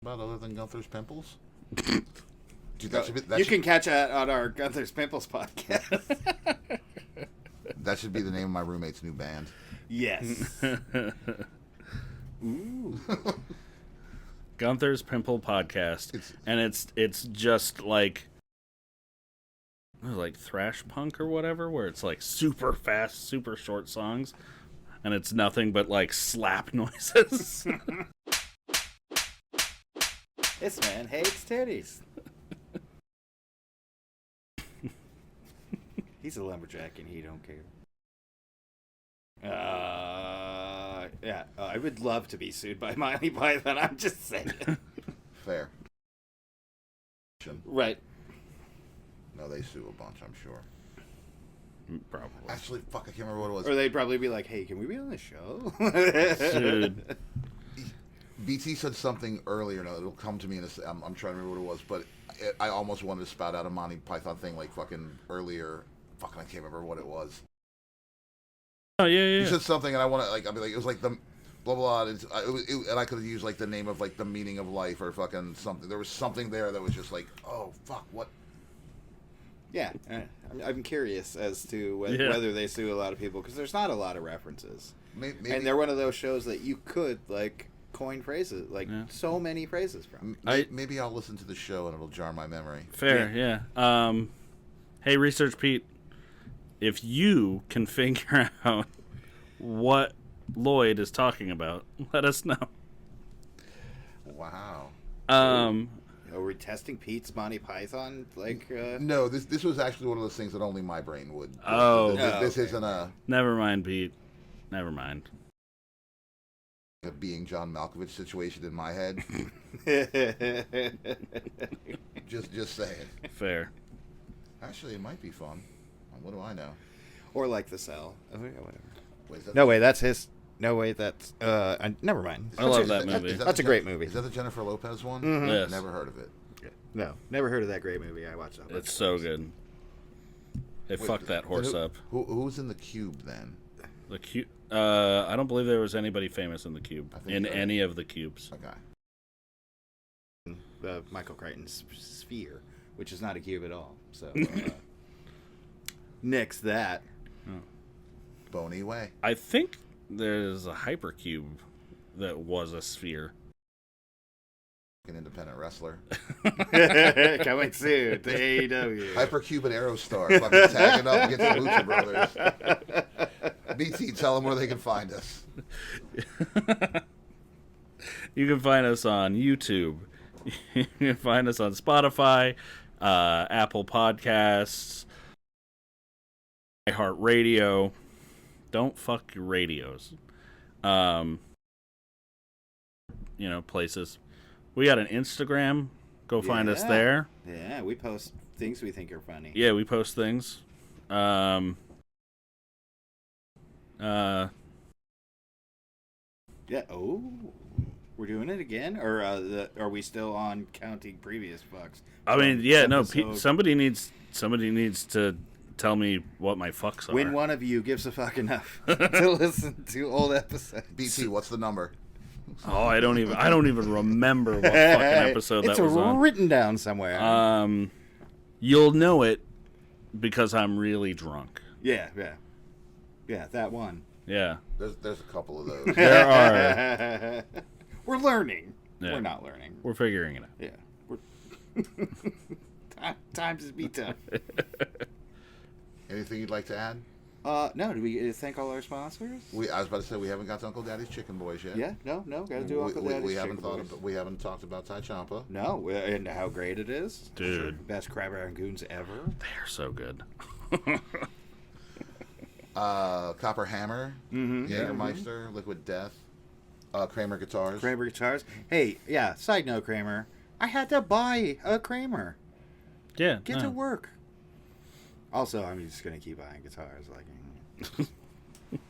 About other than Gunther's pimples? Dude, you can catch that on our Gunther's Pimples podcast. That should be the name of my roommate's new band. Yes. Ooh. Gunther's Pimple Podcast, and it's just like thrash punk or whatever, where it's like super fast, super short songs, and it's nothing but like slap noises. This man hates titties. He's a lumberjack and he don't care. Yeah, I would love to be sued by Miley Python. I'm just saying. Fair. Right. No, they sue a bunch, I'm sure. Probably. Actually, fuck, I can't remember what it was. Or they'd probably be like, hey, can we be on the show? Sued. BT said something earlier. No, it'll come to me in a I'm trying to remember what it was, but I almost wanted to spout out a Monty Python thing like fucking earlier. Fucking, I can't remember what it was. Oh yeah. He said something, and I want to like. I mean, like it was like the blah blah. And I could have used like the name of like the meaning of life or fucking something. There was something there that was just like, oh fuck, what? Yeah, I'm curious as to whether they sue a lot of people because there's not a lot of references, maybe, and they're one of those shows that you could like coin phrases, like so many phrases from. Maybe I'll listen to the show and it'll jar my memory. Fair, yeah. Hey, Research Pete, if you can figure out what Lloyd is talking about, let us know. Wow. Are we testing Pete's Monty Python? No, this was actually one of those things that only my brain would. Oh. This isn't a... Never mind, Pete. Never mind. A being John Malkovich situation in my head. just saying. Fair. Actually, it might be fun. What do I know? Or like The Cell. Oh, yeah, whatever. Wait, no, wait, that's his... No, wait, that's... never mind. I love that movie. That's a great movie. Is that the Jennifer Lopez one? Mm-hmm. Yes. Never heard of it. No, never heard of that great movie. I watched it. It's so good. They fucked that horse up. Who's in the Cube, then? The Cube... I don't believe there was anybody famous in the Cube. In any of the cubes. Okay. Michael Crichton's Sphere, which is not a cube at all. So, nix that. Boney Way. I think there's a hypercube that was a sphere. An independent wrestler. Coming soon to AEW. Hypercube and Aerostar. Fucking tagging up against the Lucha Brothers. BT, tell them where they can find us. You can find us on YouTube. You can find us on Spotify, Apple Podcasts, iHeartRadio. Don't fuck your radios. Places. We got an Instagram. Go find us there. Yeah, we post things we think are funny. Yeah, we post things. Yeah. Oh, we're doing it again, or are we still on counting previous fucks? I mean, yeah, no. Somebody needs to tell me what my fucks are. When one of you gives a fuck enough to listen to old episodes. BT, what's the number? Oh, I don't even remember what fucking episode that was on. It's written down somewhere. You'll know it because I'm really drunk. Yeah, that one. Yeah. There's a couple of those. There are. We're learning. Yeah. We're not learning. We're figuring it out. Yeah. Times is be tough. Anything you'd like to add? No. Do we thank all our sponsors? I was about to say we haven't got to Uncle Daddy's Chicken Boys yet. Yeah. No. Got to do Uncle Daddy's Chicken Boys. We haven't talked about Tai Ciampa. No. And how great it is, dude. Best crab rangoons ever. They're so good. Copper Hammer, Jägermeister, Liquid Death, Kramer Guitars. Hey, yeah. Side note, Kramer. I had to buy a Kramer. Yeah. Get to work. Also, I'm just gonna keep buying guitars.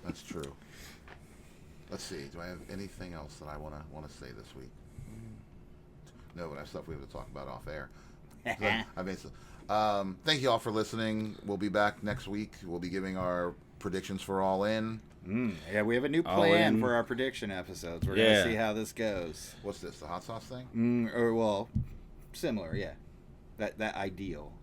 That's true. Let's see. Do I have anything else that I want to say this week? No, but I have stuff we have to talk about off air. Thank you all for listening. We'll be back next week. We'll be giving our predictions for All In. Yeah, we have a new plan for our prediction episodes. We're gonna see how this goes. What's this? The hot sauce thing? Similar. Yeah. That ideal.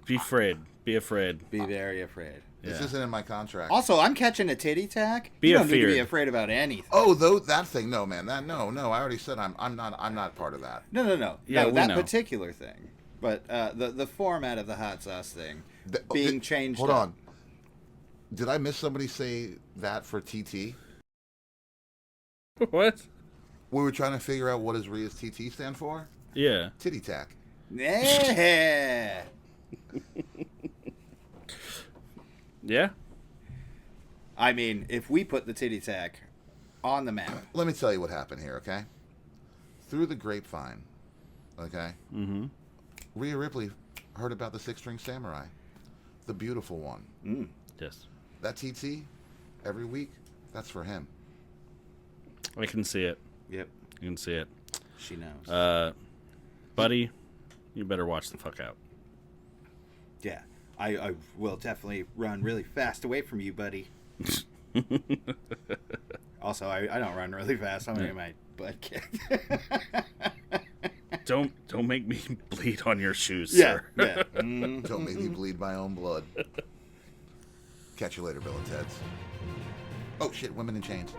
Be afraid. Be afraid. Be very afraid. This isn't in my contract. Also, I'm catching a titty tack. You don't need to be afraid about anything. Oh, that thing. No, man. No. I already said I'm not part of that. No. Yeah, that particular thing. But the format of the hot sauce thing being changed. Hold on. Did I miss somebody say that for TT? What? We were trying to figure out what does Rhea's TT stand for? Yeah. Titty tack. Yeah. Yeah. I mean, if we put the titty tack on the map. Let me tell you what happened here, okay? Through the grapevine, okay? Mm-hmm. Rhea Ripley heard about the Six-String Samurai, the beautiful one. Yes. That TT, every week, that's for him. I can see it. Yep. You can see it. She knows. Buddy, you better watch the fuck out. Yeah. I will definitely run really fast away from you, buddy. Also, I don't run really fast. I'm going to get my butt kicked. Don't make me bleed on your shoes, sir. Yeah. Don't make me bleed my own blood. Catch you later, Bill and Ted's. Oh, shit, Women in Chains.